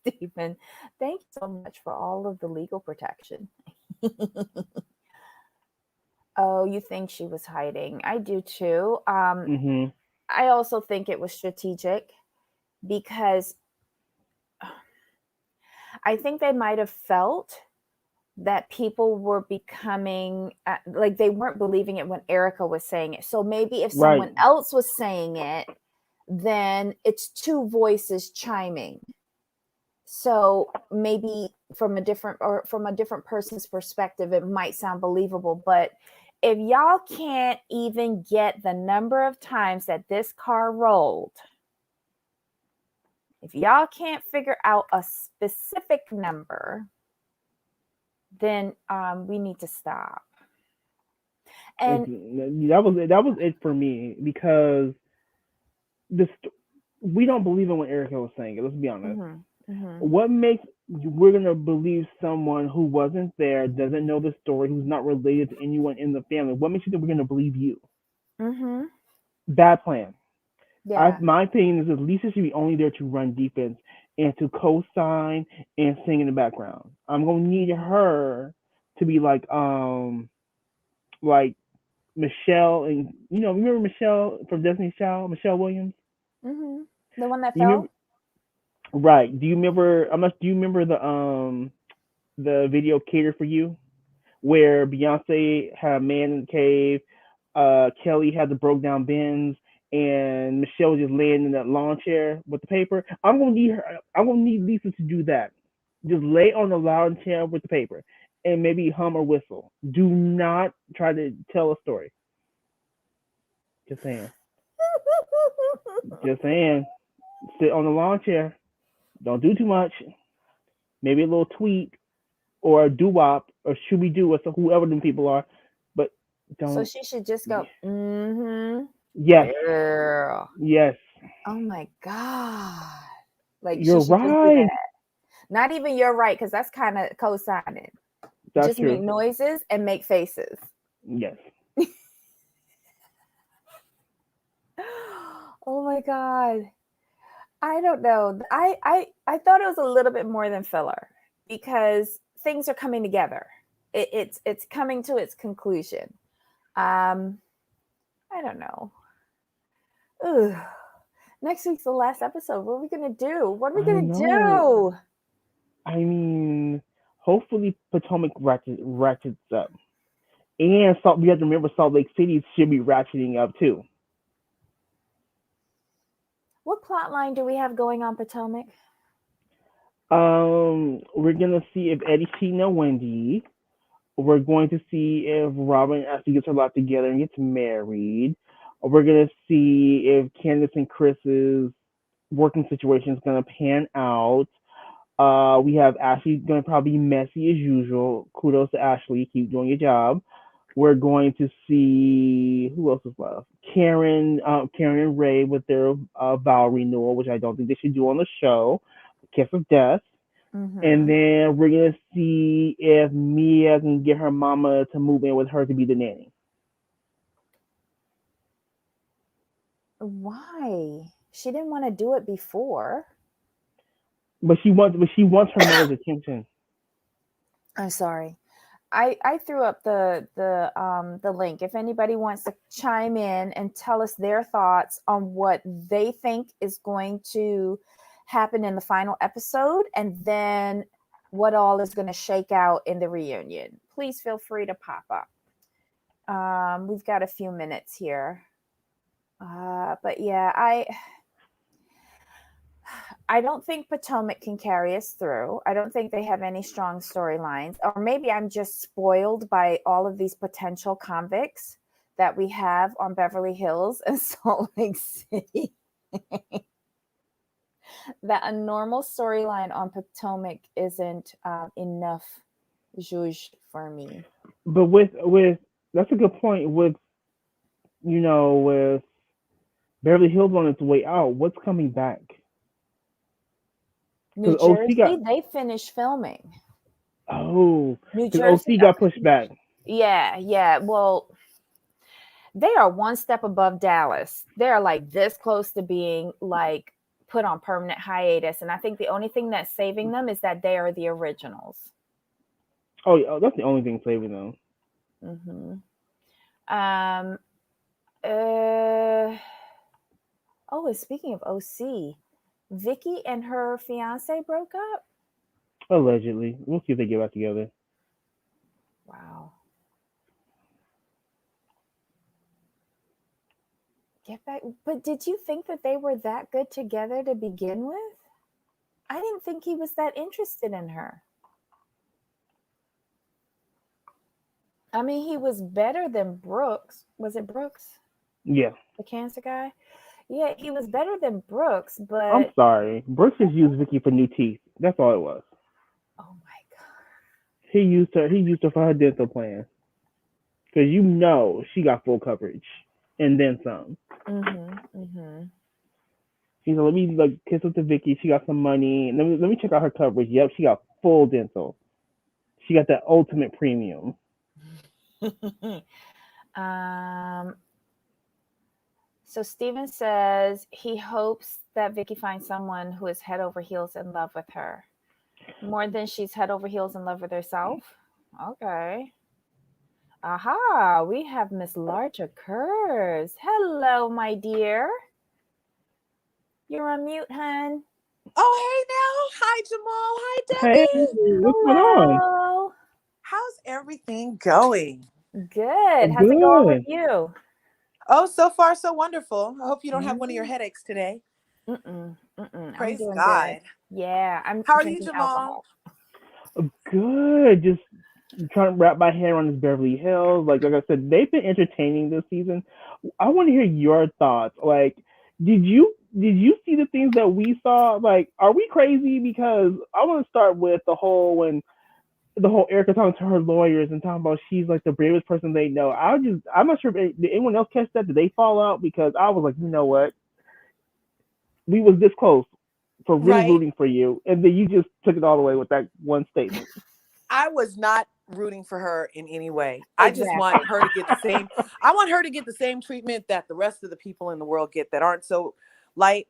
Stephen, thank you so much for all of the legal protection. Oh, you think she was hiding? I do too. Mhm. I also think it was strategic because I think they might have felt that people were becoming like they weren't believing it when Erica was saying it. So maybe if Right. someone else was saying it, then it's two voices chiming. So maybe from a different person's perspective, it might sound believable. But if y'all can't even get the number of times that this car rolled, if y'all can't figure out a specific number, then we need to stop. And That was it for me because this we don't believe in what Erica was saying. Let's be honest. mhm, mhm. What makes we're gonna believe someone who wasn't there, doesn't know the story, who's not related to anyone in the family? What makes you think we're gonna believe you? Mhm. Bad plan. Yeah. My opinion is that Lisa should be only there to run defense and to co-sign and sing in the background. I'm gonna need her to be like like Michelle, and remember Michelle from Destiny's Child, Michelle Williams. Mm-hmm. The one that Do you remember? fell? Right. Do you remember? Do you remember the video "Cater for You," where Beyonce had a man in the cave, Kelly had the broke down bins, and Michelle was just laying in that lawn chair with the paper. I'm gonna need her. I'm gonna need Lisa to do that. Just lay on the lawn chair with the paper, and maybe hum or whistle. Do not try to tell a story. Just saying. Just saying. Sit on the lawn chair. Don't do too much. Maybe a little tweak or a doo wop or shooby doo or whoever them people are, but So don't. she should just go, mm-hmm. Yes, Girl. yes, Oh my God. Like she you're should just do right. that. Not even you're right, because that's kind of co-signing. That's Just make true. noises and make faces. Yes. Oh my God. I don't know. I thought it was a little bit more than filler because things are coming together. It's coming to its conclusion. Um, I don't know. Ugh. Next week's the last episode. What are we gonna do? What are we I gonna know. do? I mean, hopefully Potomac ratchets up, and we have to remember Salt Lake City should be ratcheting up too. What plot line do we have going on Potomac? We're gonna see if Eddie's cheating on Wendy. We're going to see if Robin actually gets her life together and gets married. We're gonna see if Candace and Chris's working situation is gonna pan out. We have Ashley gonna probably be messy as usual. Kudos to Ashley, keep doing your job. We're going to see who else is left. Karen and Ray with their vow renewal, which I don't think they should do on the show. Kiss of Death. And Mm-hmm. then we're gonna see if Mia can get her mama to move in with her to be the nanny. Why? She didn't want to do it before. But she wants her mother's attention. I'm sorry. I threw up the link. If anybody wants to chime in and tell us their thoughts on what they think is going to happen in the final episode, and then what all is going to shake out in the reunion, please feel free to pop up. We've got a few minutes here, but yeah, I don't think Potomac can carry us through. I don't think they have any strong storylines. Or maybe I'm just spoiled by all of these potential convicts that we have on Beverly Hills and Salt Lake City. That a normal storyline on Potomac isn't enough zhuzh for me. But with that's a good point. With Beverly Hills on its way out, what's coming back? New Because OC Jersey, got they finished filming. oh, New because Jersey, OC got pushed back. yeah. Well, they are one step above Dallas. They're like this close to being like put on permanent hiatus. And I think the only thing that's saving them is that they are the originals. Oh, yeah, that's the only thing saving them. Mm-hmm. Um, uh, oh, and speaking of OC, Vicky and her fiance broke up. Allegedly, we'll see if they get back together. Wow. Get back. But did you think that they were that good together to begin with? I didn't think he was that interested in her. I mean, he was better than Brooks. Was it Brooks, Yeah. the cancer guy? Yeah, he was better than Brooks, I'm but sorry. Brooks just used Vicky for new teeth. That's all it was. oh my He used her. He used her for her dental plan. Because she got full coverage and then some. God. Mm-hmm. Mm-hmm. She's like, let me kiss up to Vicky. She got some money. Let me check out her coverage. Yep, she got full dental. She got that ultimate premium. um. So Steven says he hopes that Vicky finds someone who is head over heels in love with her, more than she's head over heels in love with herself. Okay. Aha, we have Miss Larger Curves. Hello, my dear. You're on mute, hun. Oh, hey now. Hi, Jamal. Hi, Hey, Debbie. what's going on? Hello. How's everything going? Good. How's it going with Good. you? Oh, so far, so wonderful. I hope you don't have one of your Mm, headaches today. I'm Praise doing good. God. Yeah, I'm How are you, drinking Jamal? alcohol. Good. Just trying to wrap my head around this Beverly Hills. Like I said, they've been entertaining this season. I want to hear your thoughts. Like, did you see the things that we saw? Like, are we crazy? Because I want to start with the whole Erica talking to her lawyers and talking about she's like the bravest person they know. I'm not sure if did anyone else catch that. Did they fall out? Because I was like, you know what, we was this close for really Right? rooting for you, and then you just took it all away with that one statement. I was not rooting for her in any way. I just want Exactly. her to get the same. I want her to get the same treatment that the rest of the people in the world get that aren't so light,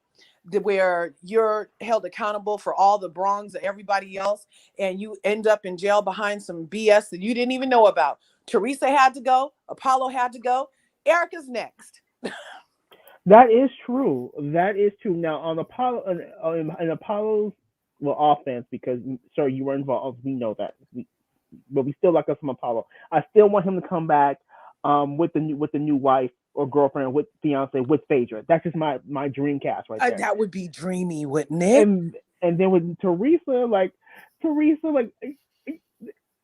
where you're held accountable for all the wrongs of everybody else, and you end up in jail behind some BS that you didn't even know about. Theresa had to go. Apollo had to go. Erica's next. That is true. That is true. Now on Apollo, in Apollo's well offense, because sir, you were involved. We know that. But we still like us from Apollo. I still want him to come back with the new wife or girlfriend with fiance with Phaedra. That's just my dream cast right there. That would be dreamy, wouldn't it? And then with Teresa, like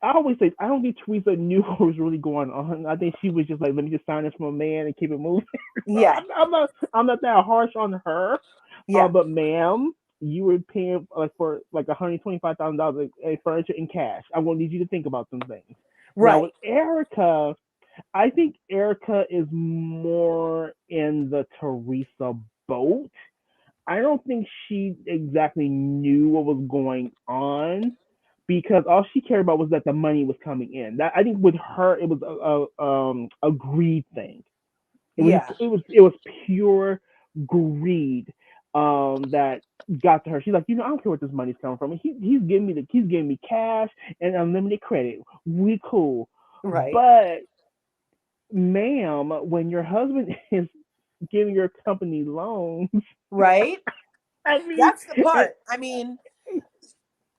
I always say, I don't think Teresa knew what was really going on. I think she was just like, let me just sign this from a man and keep it moving. So Yeah, I'm not that harsh on her. yeah, But ma'am, you were paying like for like $125,000 in furniture in cash. I'm gonna need you to think about some things. Now with right. Erica, I think Erica is more in the Teresa boat. I don't think she exactly knew what was going on because all she cared about was that the money was coming in. That I think with her it was a greed thing. Yeah, It was pure greed that got to her. She's like, I don't care what this money's coming from. He's giving me cash and unlimited credit. We cool, right, but ma'am, when your husband is giving your company loans, right. I mean, That's the part. I mean,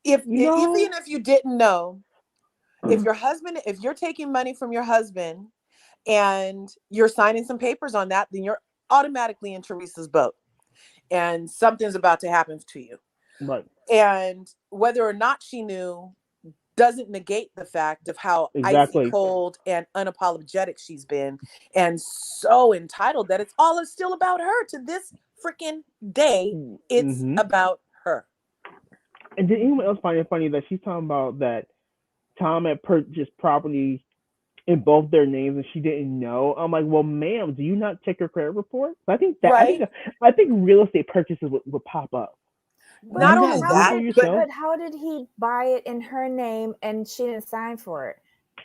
if you know, even if you didn't know, if you're taking money from your husband and you're signing some papers on that, then you're automatically in Teresa's boat, and something's about to happen to you. right, And whether or not she knew doesn't negate the fact of how icy exactly. cold and unapologetic she's been, and so entitled that it's all still about her to this freaking day. It's Hmm. about her. And did anyone else find it funny that she's talking about that Tom had purchased properties in both their names and she didn't know? I'm like, well, ma'am, do you not check your credit report? Right. I think real estate purchases would pop up. Do Not you But only not Google that, but yourself? how did he buy it in her name and she didn't sign for it?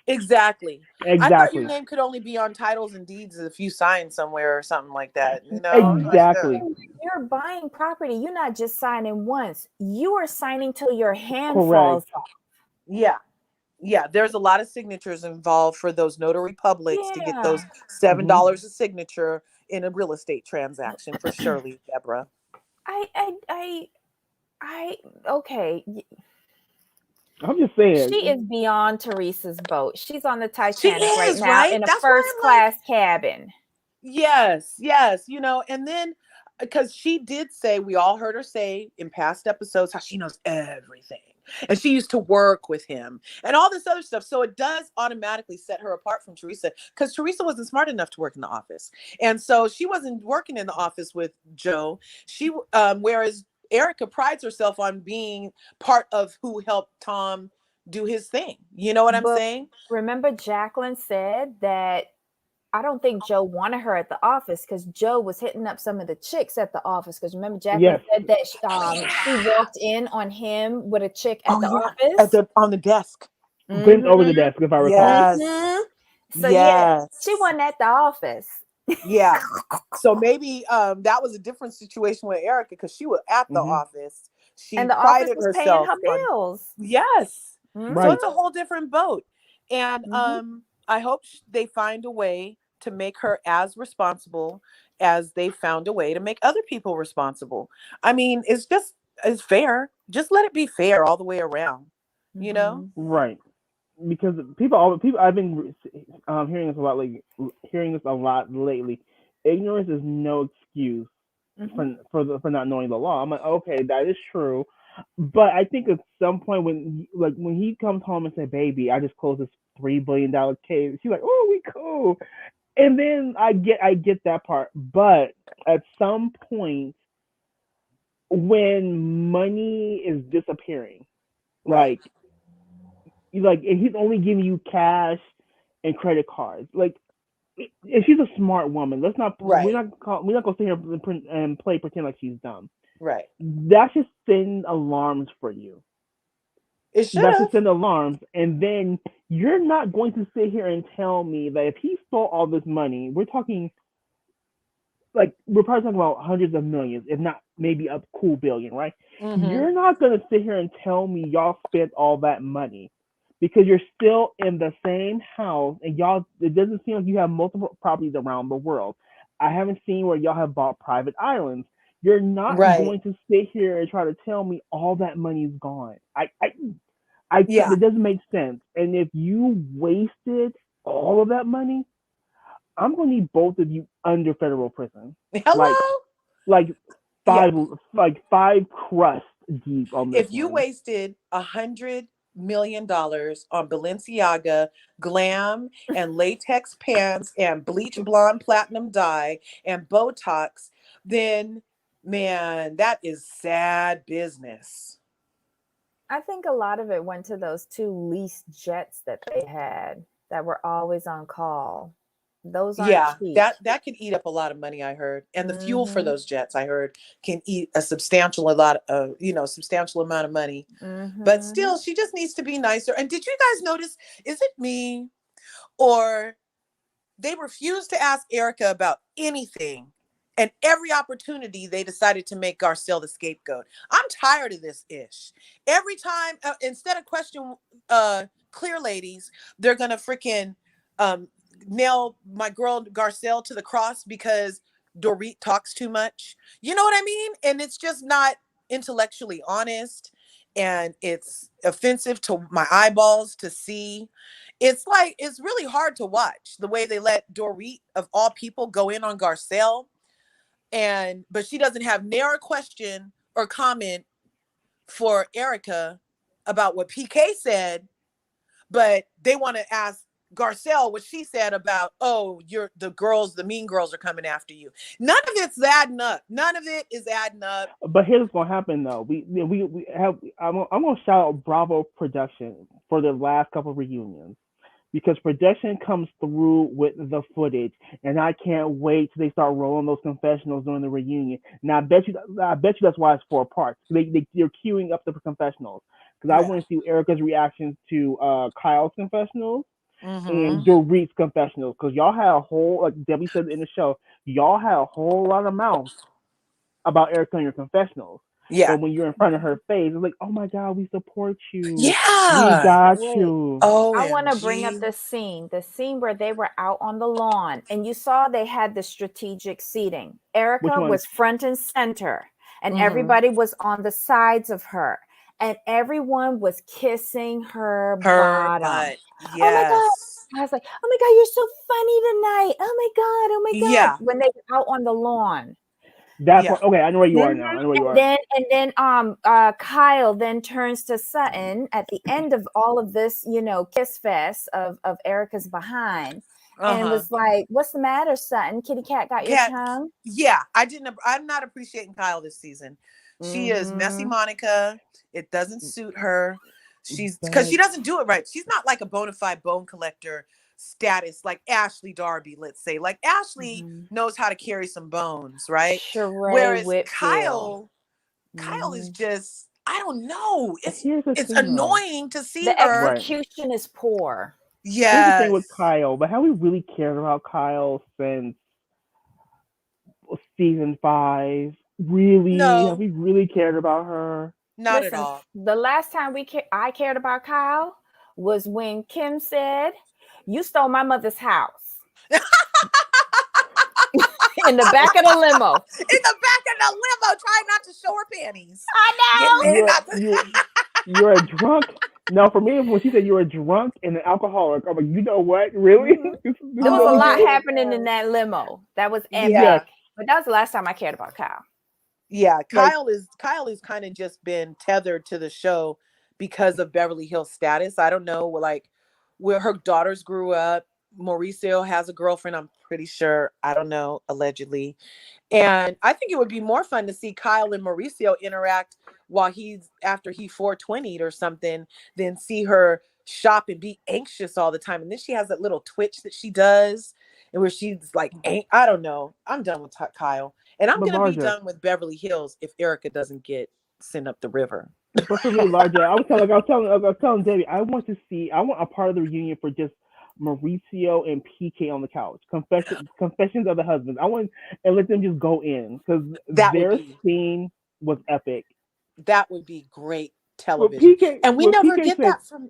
exactly. I thought your Exactly. name could only be on titles and deeds if you signed somewhere or something like that. Like, Exactly. You're buying property. You're not just signing once. You are signing till your hand falls Correct. off. yeah. Yeah, there's a lot of signatures involved for those notary publics to get Yeah. those $7 Hmm. a signature in a real estate transaction for surely, Deborah. I I I I okay. I'm just She saying. is beyond Teresa's boat. She's on the She Titanic right is, now right? in a That's why first I'm like, class cabin. yes, yes, and then because she did say, we all heard her say in past episodes how she knows everything. And she used to work with him and all this other stuff. So it does automatically set her apart from Teresa, because Teresa wasn't smart enough to work in the office. And so she wasn't working in the office with Joe. Whereas Erica prides herself on being part of who helped Tom do his thing. You know what I'm But saying? remember, Jacqueline said that I don't think Joe wanted her at the office because Joe was hitting up some of the chicks at the office. Because remember, Jacqueline Yes. said that Oh she yeah. walked in on him with a chick at Oh the yeah. At office. the on the desk. Bent over the Mm-hmm. desk, if I recall. Yes. Mm-hmm. So yeah, she Yes. wasn't at the office. Yeah. So maybe that was a different situation with Erica, because she was at the Hmm. office. She And the office prided was paying herself her on, bills. yes. Mm-hmm. So Right. it's a whole different boat. And Mm-hmm. I hope they find a way to make her as responsible as they found a way to make other people responsible. I mean, it's fair. Just let it be fair all the way around, you know? Right. Because people I've been hearing this a lot, like hearing this a lot lately. Ignorance is no excuse for not knowing the law. I'm like, okay, that is true, but I think at some point when he comes home and say, "Baby, I just closed this $3 billion case," she's like, "Oh, we cool," and then I get that part, but at some point when money is disappearing, Right. and he's only giving you cash and credit cards, like if she's a smart woman, Right. we're not gonna sit here and play pretend like she's dumb. Right. That should send alarms for you. It should That should have. send alarms, and then you're not going to sit here and tell me that if he stole all this money, we're probably talking about hundreds of millions, if not maybe a cool billion, right? Mm-hmm. You're not gonna sit here and tell me y'all spent all that money because you're still in the same house and y'all. It doesn't seem like you have multiple properties around the world. I haven't seen where y'all have bought private islands. You're not Right. going to sit here and try to tell me all that money's gone. I Yeah. It doesn't make sense. And if you wasted all of that money, I'm gonna need both of you under federal prison, like Hello? like Yeah. five crust deep on this If you one. wasted $100 million on Balenciaga glam and latex pants and bleach blonde platinum dye and Botox, then man, that is sad business. I think a lot of it went to those two leased jets that they had that were always on call. Those aren't Yeah, cheap. that could eat up a lot of money, I heard. And the fuel for Mm-hmm. those jets, I heard, can eat a substantial amount of money. But Mm-hmm. still, she just needs to be nicer. And did you guys notice, is it me or they refused to ask Erica about anything? And every opportunity they decided to make Garcelle the scapegoat. I'm tired of this ish. Every time, instead of question clear ladies, they're gonna freaking um, nail my girl Garcelle to the cross because Dorit talks too much. You know what I mean? And it's just not intellectually honest, and it's offensive to my eyeballs to see. It's like it's really hard to watch the way they let Dorit of all people go in on Garcelle, and but she doesn't have ne'er a question or comment for Erica about what PK said, but they want to ask Garcelle what she said about, oh, you're the mean girls are coming after you. None of it's adding up. None of it is adding up. But here's what's gonna happen though. We have. I'm gonna shout out Bravo production for the last couple of reunions because production comes through with the footage, and I can't wait till they start rolling those confessionals during the reunion. Now I bet you that's why it's 4 parts. They're queuing up the confessionals because I Yeah. want to see Erica's reactions to Kyle's confessionals Mm-hmm. and Dorit's confessionals because y'all had a whole, like Debbie said in the show, y'all had a whole lot of mouth about Erica in your confessionals. Yeah. But when you're in front of her face, it's like, oh my God, we support you. We Yeah. got Wait, you. I want to bring up OMG. the scene where they were out on the lawn and you saw they had the strategic seating. Which Erica one? was front and center, and Mm-hmm. everybody was on the sides of her, and everyone was kissing her Her bottom. butt. Oh my God. Yes. I was like, oh my God, you're so funny tonight. Oh my God. Oh my God. Yeah. When they were out on the lawn. That's Yeah. what. Okay, I know where you are Mhm. now. I know where you And are. then Kyle then turns to Sutton at the end of all of this, kiss fest of Erica's behind, and Uh-huh. was like, "What's the matter, Sutton? Kitty cat got your Cat. tongue?" Yeah. I'm not appreciating Kyle this season. She is messy Mm-hmm. Monica. It doesn't suit her. Because But she doesn't do it right. She's not like a bona fide bone collector status like Ashley Darby, let's say. Like Ashley Mm-hmm. knows how to carry some bones, right? Sheree Whereas Whitfield. Kyle is Mm-hmm. just, I don't know. here's the It's thing, though. annoying to see The her. Right. execution is poor. Here's the thing with Yes. Kyle. But have we really cared about Kyle since season 5? Really? Have No, we really cared about her? not at Listen, all. the last time I cared about Kyle was when Kim said, You stole my mother's house. In the back of the limo. In the back of the limo, trying not to show her panties. I know. You're a drunk. No, for me, when she said you're a drunk and an alcoholic, I'm like, you know what? Really? Mm-hmm. There was a lot happening in that limo. That was epic. Yeah. But that was the last time I cared about Kyle. Yeah, Kyle is kind of just been tethered to the show because of Beverly Hills status. I don't know, like where her daughters grew up. Mauricio has a girlfriend, I'm pretty sure. I don't know, allegedly. And I think it would be more fun to see Kyle and Mauricio interact while after he 420'd or something, than see her shop and be anxious all the time. And then she has that little twitch that she does, and where she's like, I don't know. I'm done with Kyle. And I'm going to be done with Beverly Hills if Erica doesn't get sent up the river. But for me, Larger, I was telling Debbie, I want a part of the reunion for just Mauricio and PK on the couch. Confessions of the husbands. I want and let them just go in because their scene was epic. That would be great television. And we never get that from.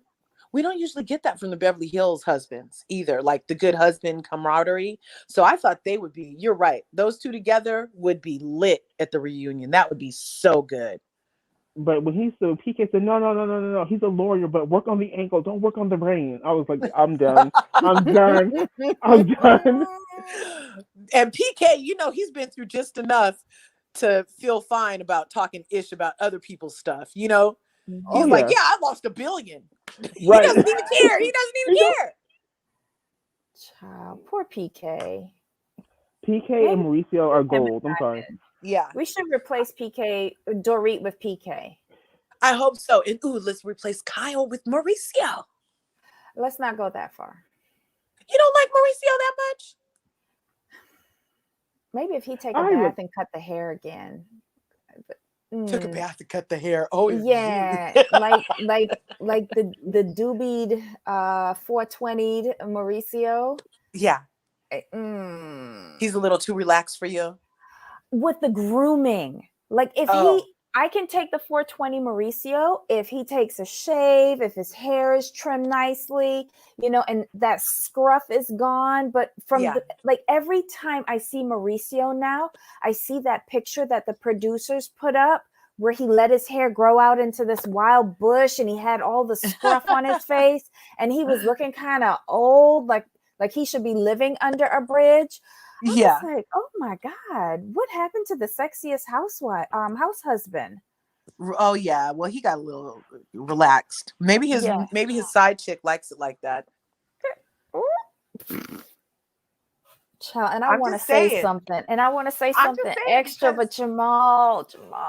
We don't usually get that from the Beverly Hills husbands either, like the good husband camaraderie. So I thought they would be. You're right. Those two together would be lit at the reunion. That would be so good. But when PK said, no, he's a lawyer, but work on the ankle, don't work on the brain. I was like, I'm done. I'm done. And PK, he's been through just enough to feel fine about talking ish about other people's stuff. He's like, yeah, I lost $1 billion. Right. He doesn't even care. Child, poor PK. PK and Mauricio are gold. I'm sorry. Yeah. We should replace Dorit with PK. I hope so. And let's replace Kyle with Mauricio. Let's not go that far. You don't like Mauricio that much? Maybe if he take a bath and cut the hair again. Took a bath to cut the hair. Oh yeah. like the doobied 420'd Mauricio. Yeah. He's a little too relaxed for you. With the grooming, like if I can take the 420 Mauricio if he takes a shave, if his hair is trimmed nicely, and that scruff is gone. But from every time I see Mauricio now, I see that picture that the producers put up where he let his hair grow out into this wild bush and he had all the scruff on his face and he was looking kind of old, like he should be living under a bridge. I was like, oh my God, what happened to the sexiest house husband? Oh yeah, well he got a little relaxed. Maybe his side chick likes it like that. Child, and I want to say something, extra, but Jamal,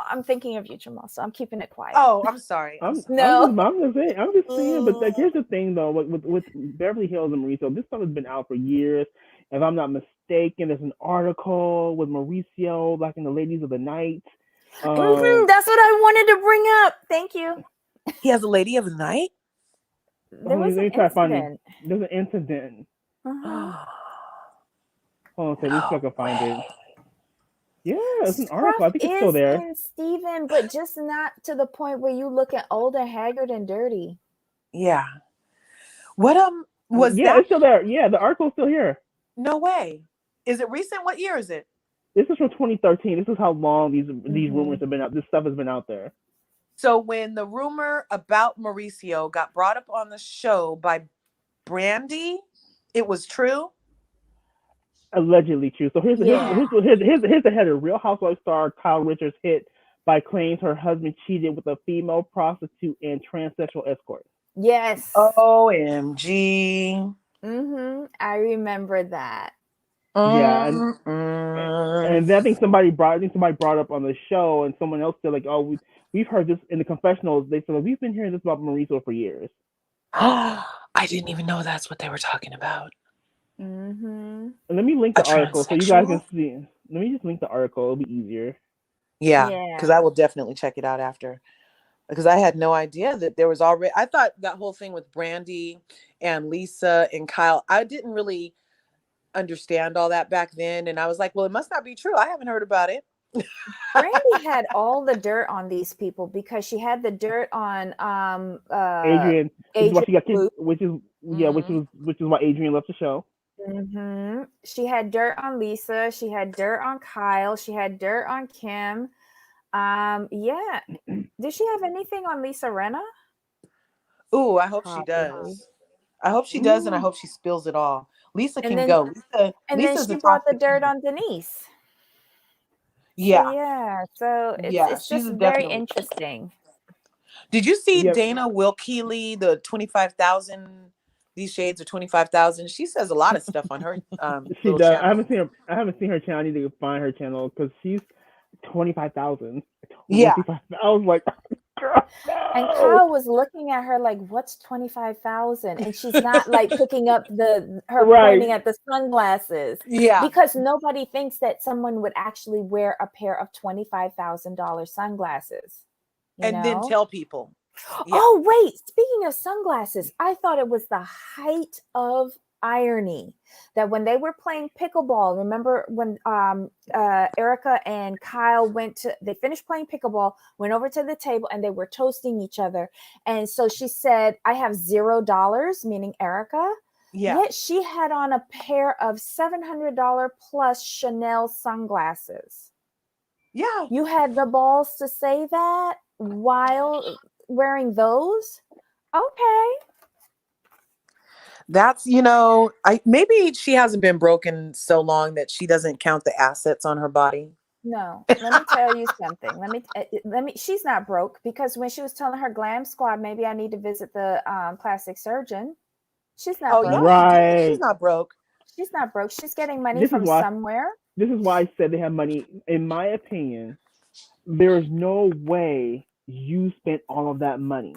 I'm thinking of you, Jamal, so I'm keeping it quiet. Oh, I'm sorry. I'm just saying, but here's the thing though, with Beverly Hills and Mauricio, this stuff has been out for years. If I'm not mistaken, there's an article with Mauricio, like in the Ladies of the Night. That's what I wanted to bring up. Thank you. He has a Lady of the Night? There was an incident. There's an incident. Hold on, so let's see if I can find it. Yeah, it's an article. I think it's still there. Steven, but just not to the point where you look at old and haggard and dirty. Yeah. What was that? Yeah, it's still there. Yeah, the article's still here. No way. Is it recent? What year is it? This is from 2013. This is how long these rumors have been out. This stuff has been out there. So when the rumor about Mauricio got brought up on the show by Brandy, it was true? Allegedly true. So here's the header. Real Housewives star Kyle Richards hit by claims her husband cheated with a female prostitute and transsexual escort. Yes. OMG. I remember that. Yeah, and I think somebody brought up on the show, and someone else said like, "Oh, we've heard this in the confessionals." They said, "We've been hearing this about Mauricio for years." I didn't even know that's what they were talking about. And let me link the article so you guys can see. Let me just link the article; it'll be easier. Yeah, because I will definitely check it out after. Because I had no idea that there was already. I thought that whole thing with Brandy and Lisa and Kyle, I didn't really understand all that back then, and I was like, well, it must not be true. I haven't heard about it. Brandy had all the dirt on these people because she had the dirt on Adrian, which is Yeah, which is why Adrian left the show. She had dirt on Lisa. She had dirt on Kyle. She had dirt on Kim. Yeah. Did she have anything on Lisa Rinna? Ooh, I hope she Probably. does. I hope she does, and I hope she spills it all. Lisa And can then go. and then Lisa's the she brought the toxic dirt human. on Denise. So Yeah, yeah, so yeah, it's she's just very definitely. interesting. Did you see Yep. Dana Wilkeely, the 25,000? These shades are 25,000. She says a lot of stuff on her She little does. I channel. haven't seen her. I haven't seen her channel. I need to find her channel because she's 25,000. Yeah, 25. I was like, girl, And no. Kyle was looking at her like, "What's 25,000?" And she's not like picking up her Right. pointing at the sunglasses yeah, because nobody thinks that someone would actually wear a pair of $25,000 sunglasses. You and then know? tell people. Yeah. Oh, wait. Speaking of sunglasses, I thought it was the height of irony that when they were playing pickleball, remember when Erica and Kyle they finished playing pickleball, went over to the table and they were toasting each other. And so she said, I have $0, meaning Erica. Yeah. Yet she had on a pair of $700 plus Chanel sunglasses. Yeah. You had the balls to say that while wearing those? Okay. That's, maybe she hasn't been broken so long that she doesn't count the assets on her body. No, let me tell you something. She's not broke because when she was telling her glam squad, maybe I need to visit the plastic surgeon. She's not Oh, yeah, broke. she did. She's Right. not broke. She's not broke. She's getting money This is from why. somewhere. This is why I said they have money. In my opinion, there is no way you spent all of that money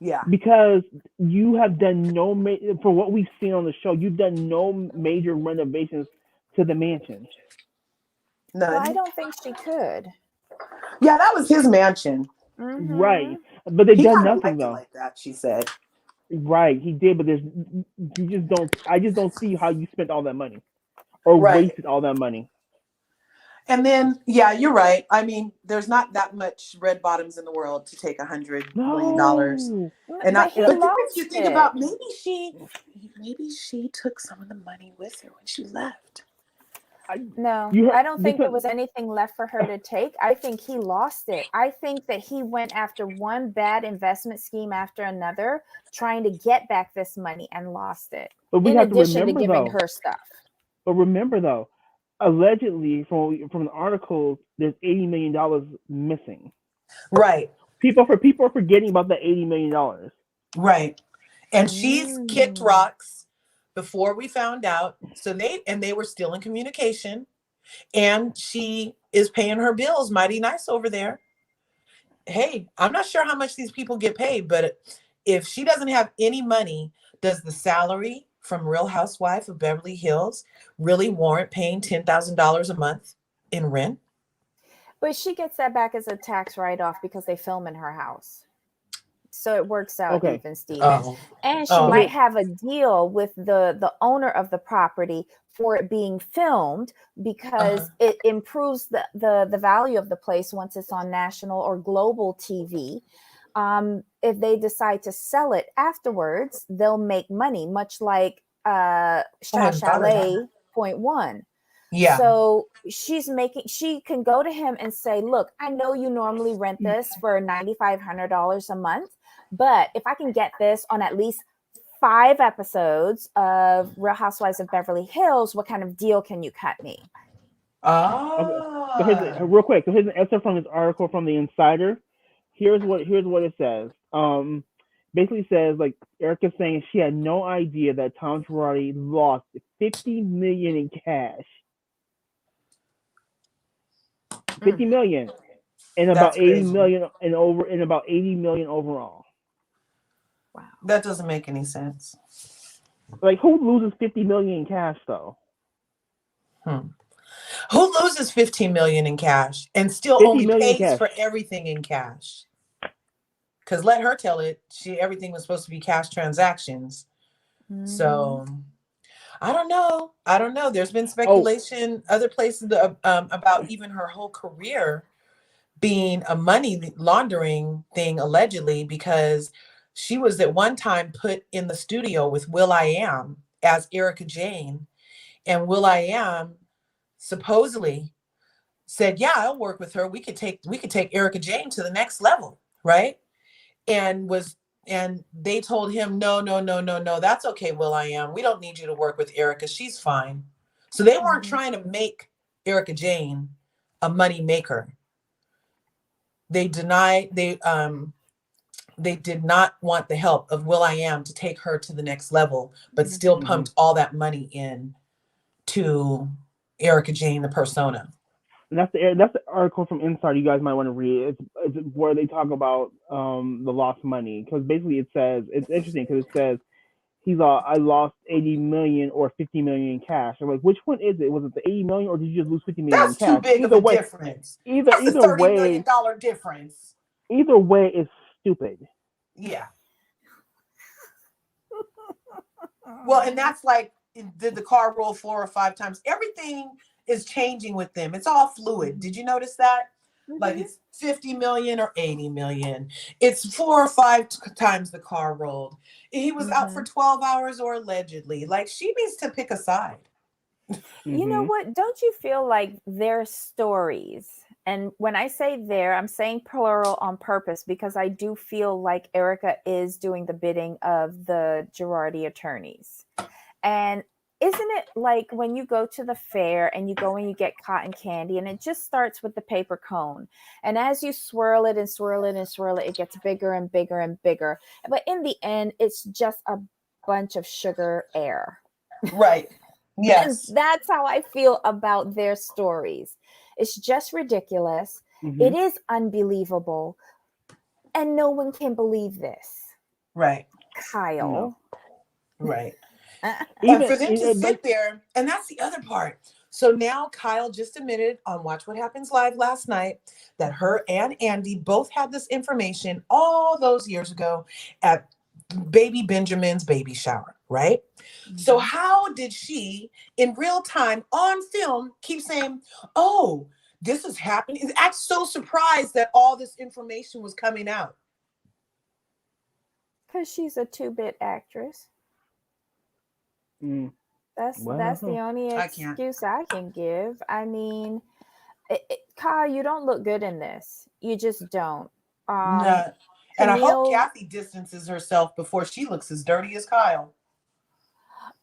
Yeah. because you have done for what we've seen on the show. You've done no major renovations to the mansion. Well, I None. don't think she could. Yeah, that was his mansion. Right, Mm-hmm. but they've He done kind of nothing liked it though. like that, she said. Right, he did, but there's you just don't. I just don't see how you spent all that money or Right. wasted all that money. And then, yeah, you're right. I mean, there's not that much red bottoms in the world to take $100 million. No, But he But then if you lost think it. about maybe she took some of the money with her when she left. No, you I heard don't this think there was anything left for her to take. I think he lost it. I think that he went after one bad investment scheme after another, trying to get back this money and lost it. but we In have to addition to remember giving though. her stuff. But remember though, allegedly from the articles, there's $80 million missing. Right. People are forgetting about the $80 million. Right. And she's kicked Mm. rocks before we found out. So they were still in communication. And she is paying her bills mighty nice over there. Hey, I'm not sure how much these people get paid, but if she doesn't have any money, does the salary from Real Housewife of Beverly Hills really warrant paying $10,000 a month in rent? But she gets that back as a tax write-off because they film in her house. So it works out Okay. even, Steven. Oh. And she Oh. might have a deal with the owner of the property for it being filmed because it improves the value of the place once it's on national or global TV. If they decide to sell it afterwards, they'll make money, much like Chalet Point One. Yeah. So she can go to him and say, look, I know you normally rent this for $9,500 a month, but if I can get this on at least 5 episodes of Real Housewives of Beverly Hills, what kind of deal can you cut me? So real quick. So here's an excerpt from this article from the Insider. Here's what it says. Basically says like Erica's saying she had no idea that Tom Girardi lost $50 million in cash. $50 million and about That's 80 crazy. million and about 80 million overall. Wow. That doesn't make any sense. Like who loses 50 million in cash though? Who loses 15 million in cash and still only pays for everything in cash? Because let her tell it, everything was supposed to be cash transactions. Mm-hmm. So I don't know. There's been speculation other places about even her whole career being a money laundering thing allegedly, because she was at one time put in the studio with will.i.am as Erica Jane, and will.i.am supposedly said, yeah, I'll work with her. We could take Erica Jane to the next level, right? And they told him, no, no, no, no, no, that's okay, will.i.am. We don't need you to work with Erica. She's fine. So they weren't trying to make Erica Jane a money maker. They did not want the help of will.i.am to take her to the next level, but still pumped all that money in to Erica Jane, the persona. And that's the article from Inside you guys might want to read. It's where they talk about the lost money, because basically it says, it's interesting because it says I lost 80 million or 50 million in cash. I'm like, which one is it? Was it the 80 million or did you just lose 50 million in That's too cash? big of a difference. That's a $30 million difference. Either way is stupid. Yeah. Well, and that's like, did the car roll 4 or 5 times? Everything is changing with them. It's all fluid. Did you notice that? Like it's 50 million or 80 million. It's 4 or 5 times the car rolled. He was out for 12 hours or allegedly. Like, she needs to pick a side. You know what? Don't you feel like their stories, and when I say their, I'm saying plural on purpose, because I do feel like Erica is doing the bidding of the Girardi attorneys. And isn't it like when you go to the fair and you go and you get cotton candy, and it just starts with the paper cone, and as you swirl it and swirl it and swirl it, it gets bigger and bigger and bigger, but in the end it's just a bunch of sugar air. Right. Yes. And that's how I feel about their stories. It's just ridiculous. It is unbelievable, and no one can believe this. Right. Kyle. No. Right. And for them to sit there, and that's the other part. So now Kyle just admitted on Watch What Happens Live last night that her and Andy both had this information all those years ago at baby Benjamin's baby shower, right? So how did she, in real time on film, keep saying, oh, this is happening? Act so surprised that all this information was coming out. Because she's a 2-bit actress. That's the only excuse I can give. I mean, Kyle, you don't look good in this. You just don't. No. And I hope Kathy distances herself before she looks as dirty as Kyle.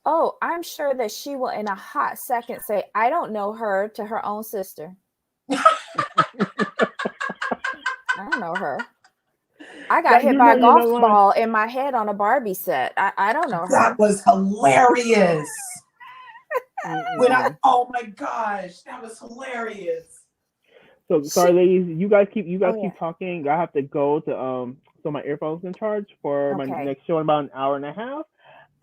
Oh, I'm sure that she will in a hot second say, I don't know her, to her own sister. I don't know her. I got hit by a golf ball in my head on a Barbie set. I don't know her. That was hilarious. Oh my gosh, that was hilarious. So sorry, ladies. You guys keep talking. I have to go to so my earphones in charge for my next show in about an hour and a half.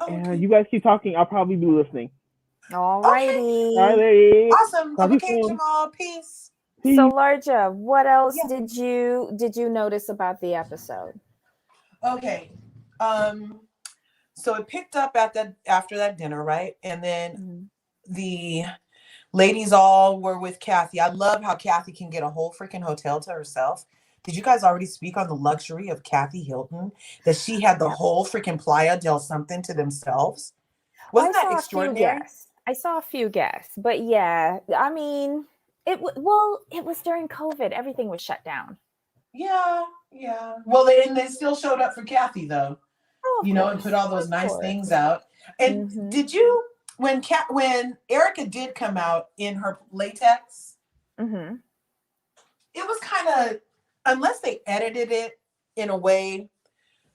Okay. And you guys keep talking. I'll probably be listening. All righty. All right, ladies. Awesome. Okay, Jamal. Peace. So, Larja, what else did you notice about the episode? Okay. So it picked up after that dinner, right? And then the ladies all were with Kathy. I love how Kathy can get a whole freaking hotel to herself. Did you guys already speak on the luxury of Kathy Hilton? That she had the whole freaking Playa del something to themselves? Wasn't that extraordinary? I saw a few guests, but yeah, I mean, it was during COVID. Everything was shut down. Yeah. Well, they still showed up for Kathy though, and put all those nice things out. And did you, when Erica did come out in her latex, it was kind of, unless they edited it in a way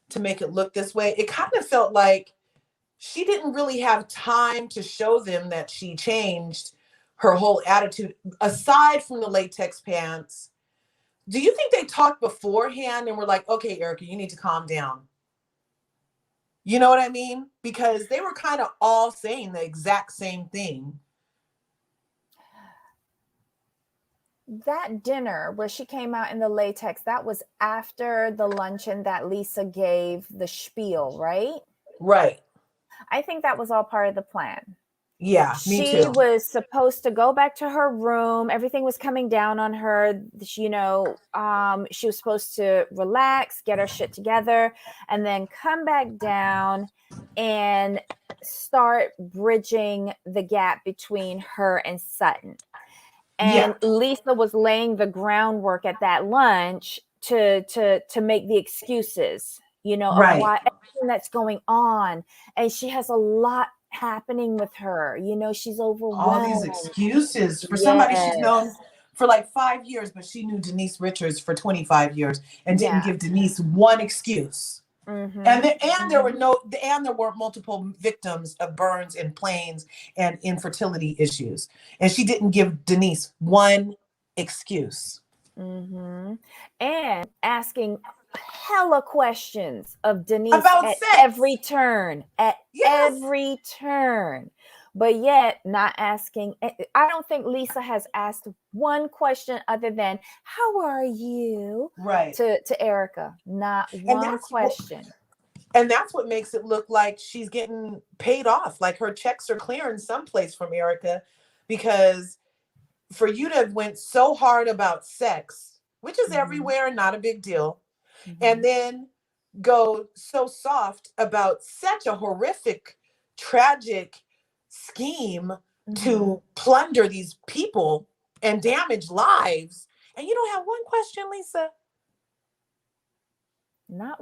to make it look this way, it kind of felt like she didn't really have time to show them that she changed her whole attitude, aside from the latex pants. Do you think they talked beforehand and were like, okay, Erica, you need to calm down? You know what I mean? Because they were kind of all saying the exact same thing. That dinner where she came out in the latex, that was after the luncheon that Lisa gave the spiel, right? Right. I think that was all part of the plan. Yeah, me She too. was supposed to go back to her room. Everything was coming down on her. She was supposed to relax, get her shit together, and then come back down and start bridging the gap between her and Sutton. Yeah. And Lisa was laying the groundwork at that lunch to make the excuses, of Right. why everything that's going on. And she has a lot happening with her. She's All these overwhelmed. excuses for somebody she's known Yes. for like 5 years, but she knew Denise Richards for 25 years and didn't Yeah. give Denise one excuse. Mm-hmm. And there were multiple victims of burns and planes and infertility issues, and she didn't give Denise one excuse. Mm-hmm. And asking hella questions of Denise About at sex. every turn, Yes. every turn, but yet not asking. I don't think Lisa has asked one question other than "How are you?" Right. to Erica. Not one question. And that's what makes it look like she's getting paid off, like her checks are clearing someplace from Erica, because for you to have went so hard about sex, which is everywhere, not a big deal, and then go so soft about such a horrific, tragic scheme to plunder these people and damage lives, and you don't have one question, Lisa. Not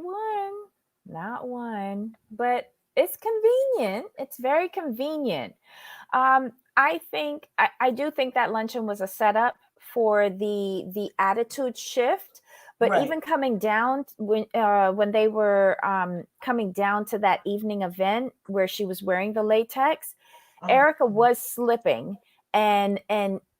one, but it's convenient. It's very convenient. I do think that luncheon was a setup for the attitude shift. But Right. even coming down when they were coming down to that evening event where she was wearing the latex, Erica was slipping and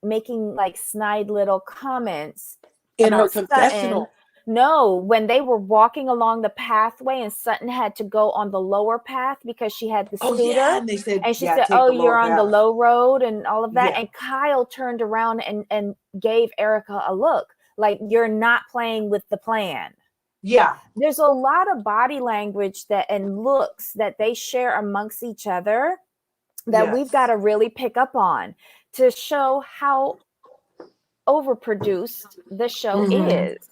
making like snide little comments in about her confessional. Sutton. No, when they were walking along the pathway and Sutton had to go on the lower path because she had the scooter. Yeah, and they said, and she yeah, said, take "Oh, the you're lower on the path." low road," and all of that. Yeah. And Kyle turned around and gave Erica a look like, "You're not playing with the plan." Yeah. There's a lot of body language and looks that they share amongst each other that we've got to really pick up on to show how overproduced the show is.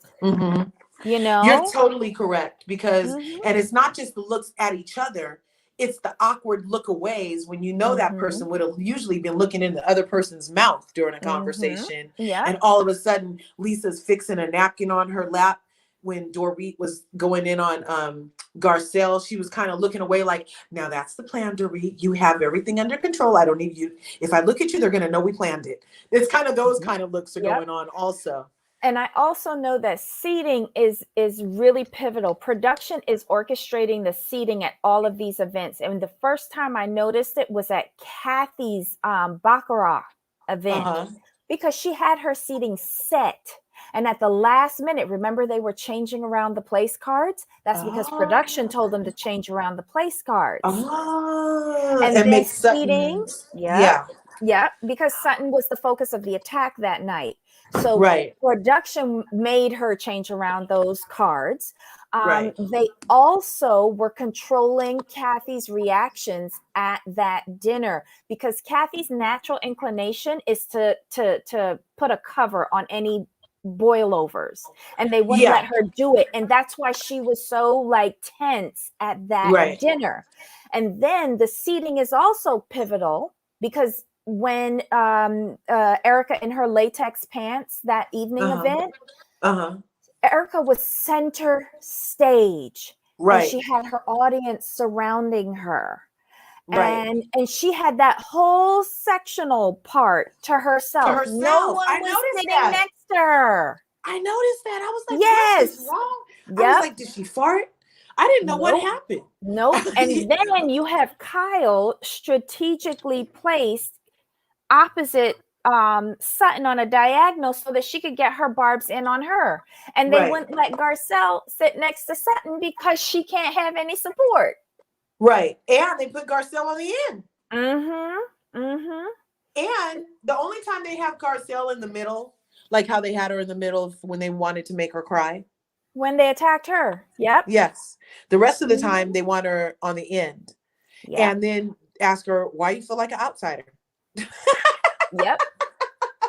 You're totally correct, because Mhm. and it's not just the looks at each other, it's the awkward look aways when you know that person would have usually been looking in the other person's mouth during a conversation. Yeah. And all of a sudden Lisa's fixing a napkin on her lap. When Dorit was going in on Garcelle, she was kind of looking away like, "Now that's the plan, Dorit. You have everything under control. I don't need you. If I look at you, they're going to know we planned it." It's kind of those kind of looks are going on also. And I also know that seating is really pivotal. Production is orchestrating the seating at all of these events. And the first time I noticed it was at Kathy's Baccarat event, because she had her seating set. And at the last minute, remember, they were changing around the place cards? That's because production told them to change around the place cards. And then make seating. Yeah. Yeah, because Sutton was the focus of the attack that night. So Right. production made her change around those cards. Right. They also were controlling Kathy's reactions at that dinner, because Kathy's natural inclination is to put a cover on any boilovers, and they wouldn't let her do it. And that's why she was so like tense at that dinner. And then the seating is also pivotal, because when Erica in her latex pants that evening event, Erica was center stage, and she had her audience surrounding her. And she had that whole sectional part to herself. No one was sitting next to her. I noticed that. I was like, yes, "What is wrong?" I was like, "Did she fart?" I didn't know what happened. Nope. And then you have Kyle strategically placed opposite Sutton on a diagonal so that she could get her barbs in on her. And they wouldn't let Garcelle sit next to Sutton because she can't have any support. Right. And they put Garcelle on the end. And the only time they have Garcelle in the middle, like how they had her in the middle when they wanted to make her cry. When they attacked her. Yep. Yes. The rest of the time they want her on the end. Yep. And then ask her why you feel like an outsider. Yep.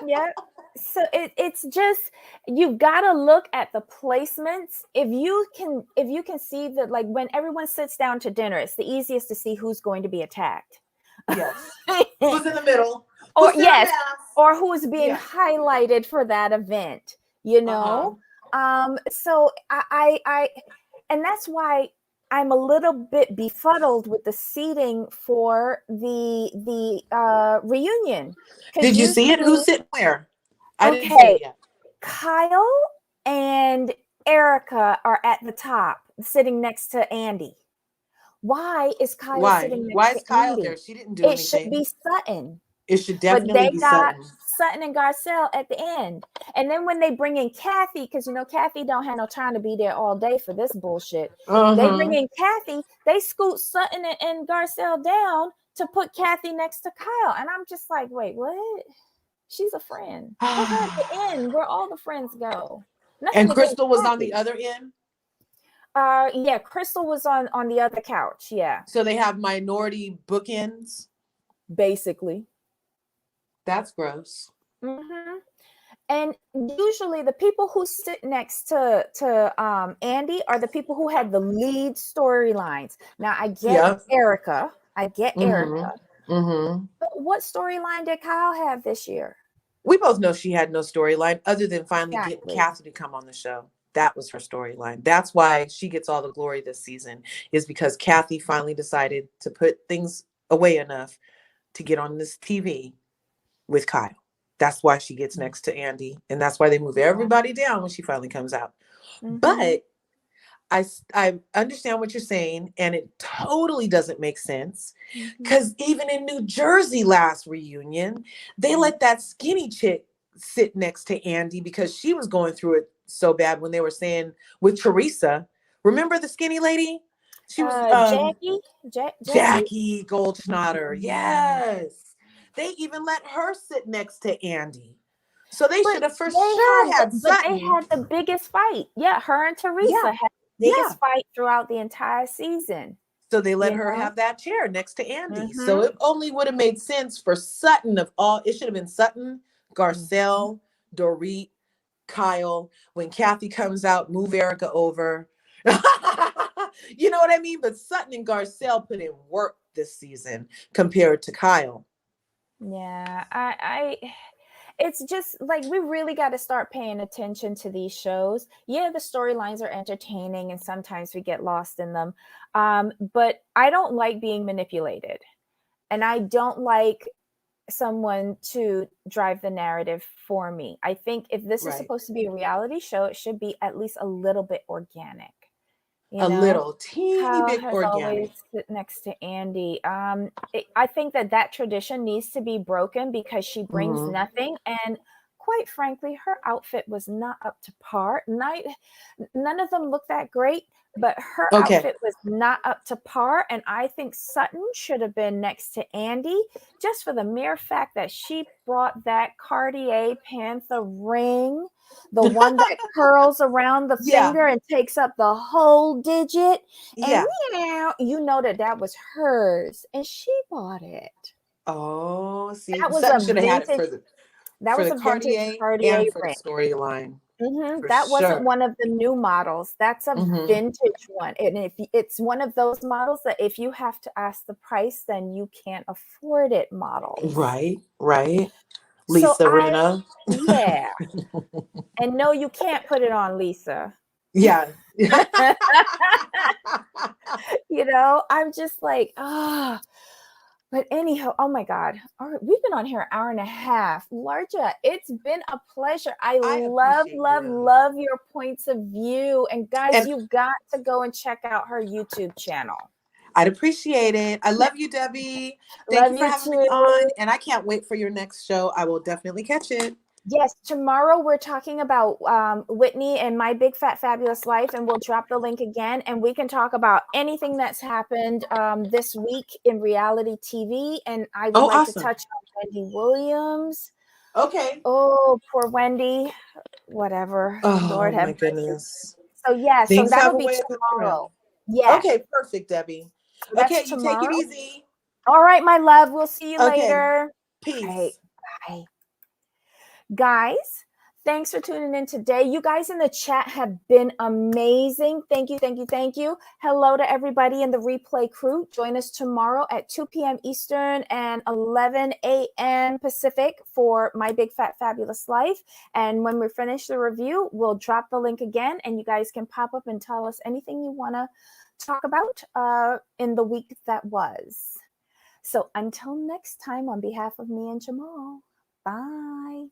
Yep. So it's just, you've got to look at the placements. If you can see that, like when everyone sits down to dinner, it's the easiest to see who's going to be attacked. Yes. Who's in the middle? Or Who's yes, or who's being highlighted for that event, you know? So I and that's why I'm a little bit befuddled with the seating for the reunion. Did you see it? Who's sitting where? I didn't see it yet. Kyle and Erica are at the top, sitting next to Andy. Why is Kyle sitting next to Andy? Why is Kyle there? She didn't do anything. It should be Sutton. It should definitely be Sutton. Sutton and Garcelle at the end. And then when they bring in Kathy, because you know Kathy don't have no time to be there all day for this bullshit. They bring in Kathy, they scoot Sutton and Garcelle down to put Kathy next to Kyle. And I'm just like, wait, what? She's a friend. Put her at the end where all the friends go. And Crystal was on the other end? Yeah, Crystal was on the other couch. Yeah. So they have minority bookends? Basically. That's gross. Mm-hmm. And usually the people who sit next to Andy are the people who had the lead storylines. Now I get Erica. Erica. Mm-hmm. But what storyline did Kyle have this year? We both know she had no storyline other than finally getting Kathy to come on the show. That was her storyline. That's why she gets all the glory this season, is because Kathy finally decided to put things away enough to get on this TV with Kyle. That's why she gets next to Andy. And that's why they move everybody down when she finally comes out. Mm-hmm. But I understand what you're saying, and it totally doesn't make sense. Because even in New Jersey last reunion, they let that skinny chick sit next to Andy because she was going through it so bad when they were saying with Theresa. Remember the skinny lady? She was Jackie Goldschnatter. Yes. They even let her sit next to Andy. So they should have for sure had Sutton. But they had the biggest fight. Yeah, her and Theresa had the biggest fight throughout the entire season. So they let her have that chair next to Andy. So it only would have made sense for Sutton of all. It should have been Sutton, Garcelle, Dorit, Kyle. When Kathy comes out, move Erica over. You know what I mean? But Sutton and Garcelle put in work this season compared to Kyle. Yeah, I it's just like we really got to start paying attention to these shows. Yeah, the storylines are entertaining and sometimes we get lost in them. But I don't like being manipulated. And I don't like someone to drive the narrative for me. I think if this is supposed to be a reality show, it should be at least a little bit organic. Little teeny bit organic. Always sit next to Andy. I think that tradition needs to be broken because she brings nothing, and quite frankly, her outfit was not up to par. None of them look that great, but her outfit was not up to par. And I think Sutton should have been next to Andy just for the mere fact that she brought that Cartier Panther ring, the one that curls around the finger and takes up the whole digit. And you know that was hers, and she bought it. Oh, see, that was Sutton should have had it for the. That was a Cartier and for the storyline. That wasn't one of the new models. That's a vintage one. And if it's one of those models that if you have to ask the price, then you can't afford it models. Right. Lisa Rinna. Yeah. And no, you can't put it on Lisa. Yeah. I'm just like, But anyhow, oh my God. All right, we've been on here an hour and a half. Larja, it's been a pleasure. I love your points of view. And guys, you've got to go and check out her YouTube channel. I'd appreciate it. I love you, Debbie. Thank you for having me on. And I can't wait for your next show. I will definitely catch it. Yes, tomorrow we're talking about Whitney and My Big Fat Fabulous Life, and we'll drop the link again, and we can talk about anything that's happened this week in reality TV. And I would like to touch on Wendy Williams. Okay. Oh, poor Wendy. Whatever. Oh, Lord have my goodness. So so that'll be tomorrow. Yeah. Okay, perfect, Debbie. So okay, you take it easy. All right, my love. We'll see you Okay. later. Peace. All right. Bye. Guys, thanks for tuning in today. You guys in the chat have been amazing. Thank you, thank you, thank you. Hello to everybody in the replay crew. Join us tomorrow at 2 p.m. Eastern and 11 a.m. Pacific for My Big Fat Fabulous Life. And when we finish the review, we'll drop the link again and you guys can pop up and tell us anything you want to talk about in the week that was. So until next time, on behalf of me and Jamal, bye.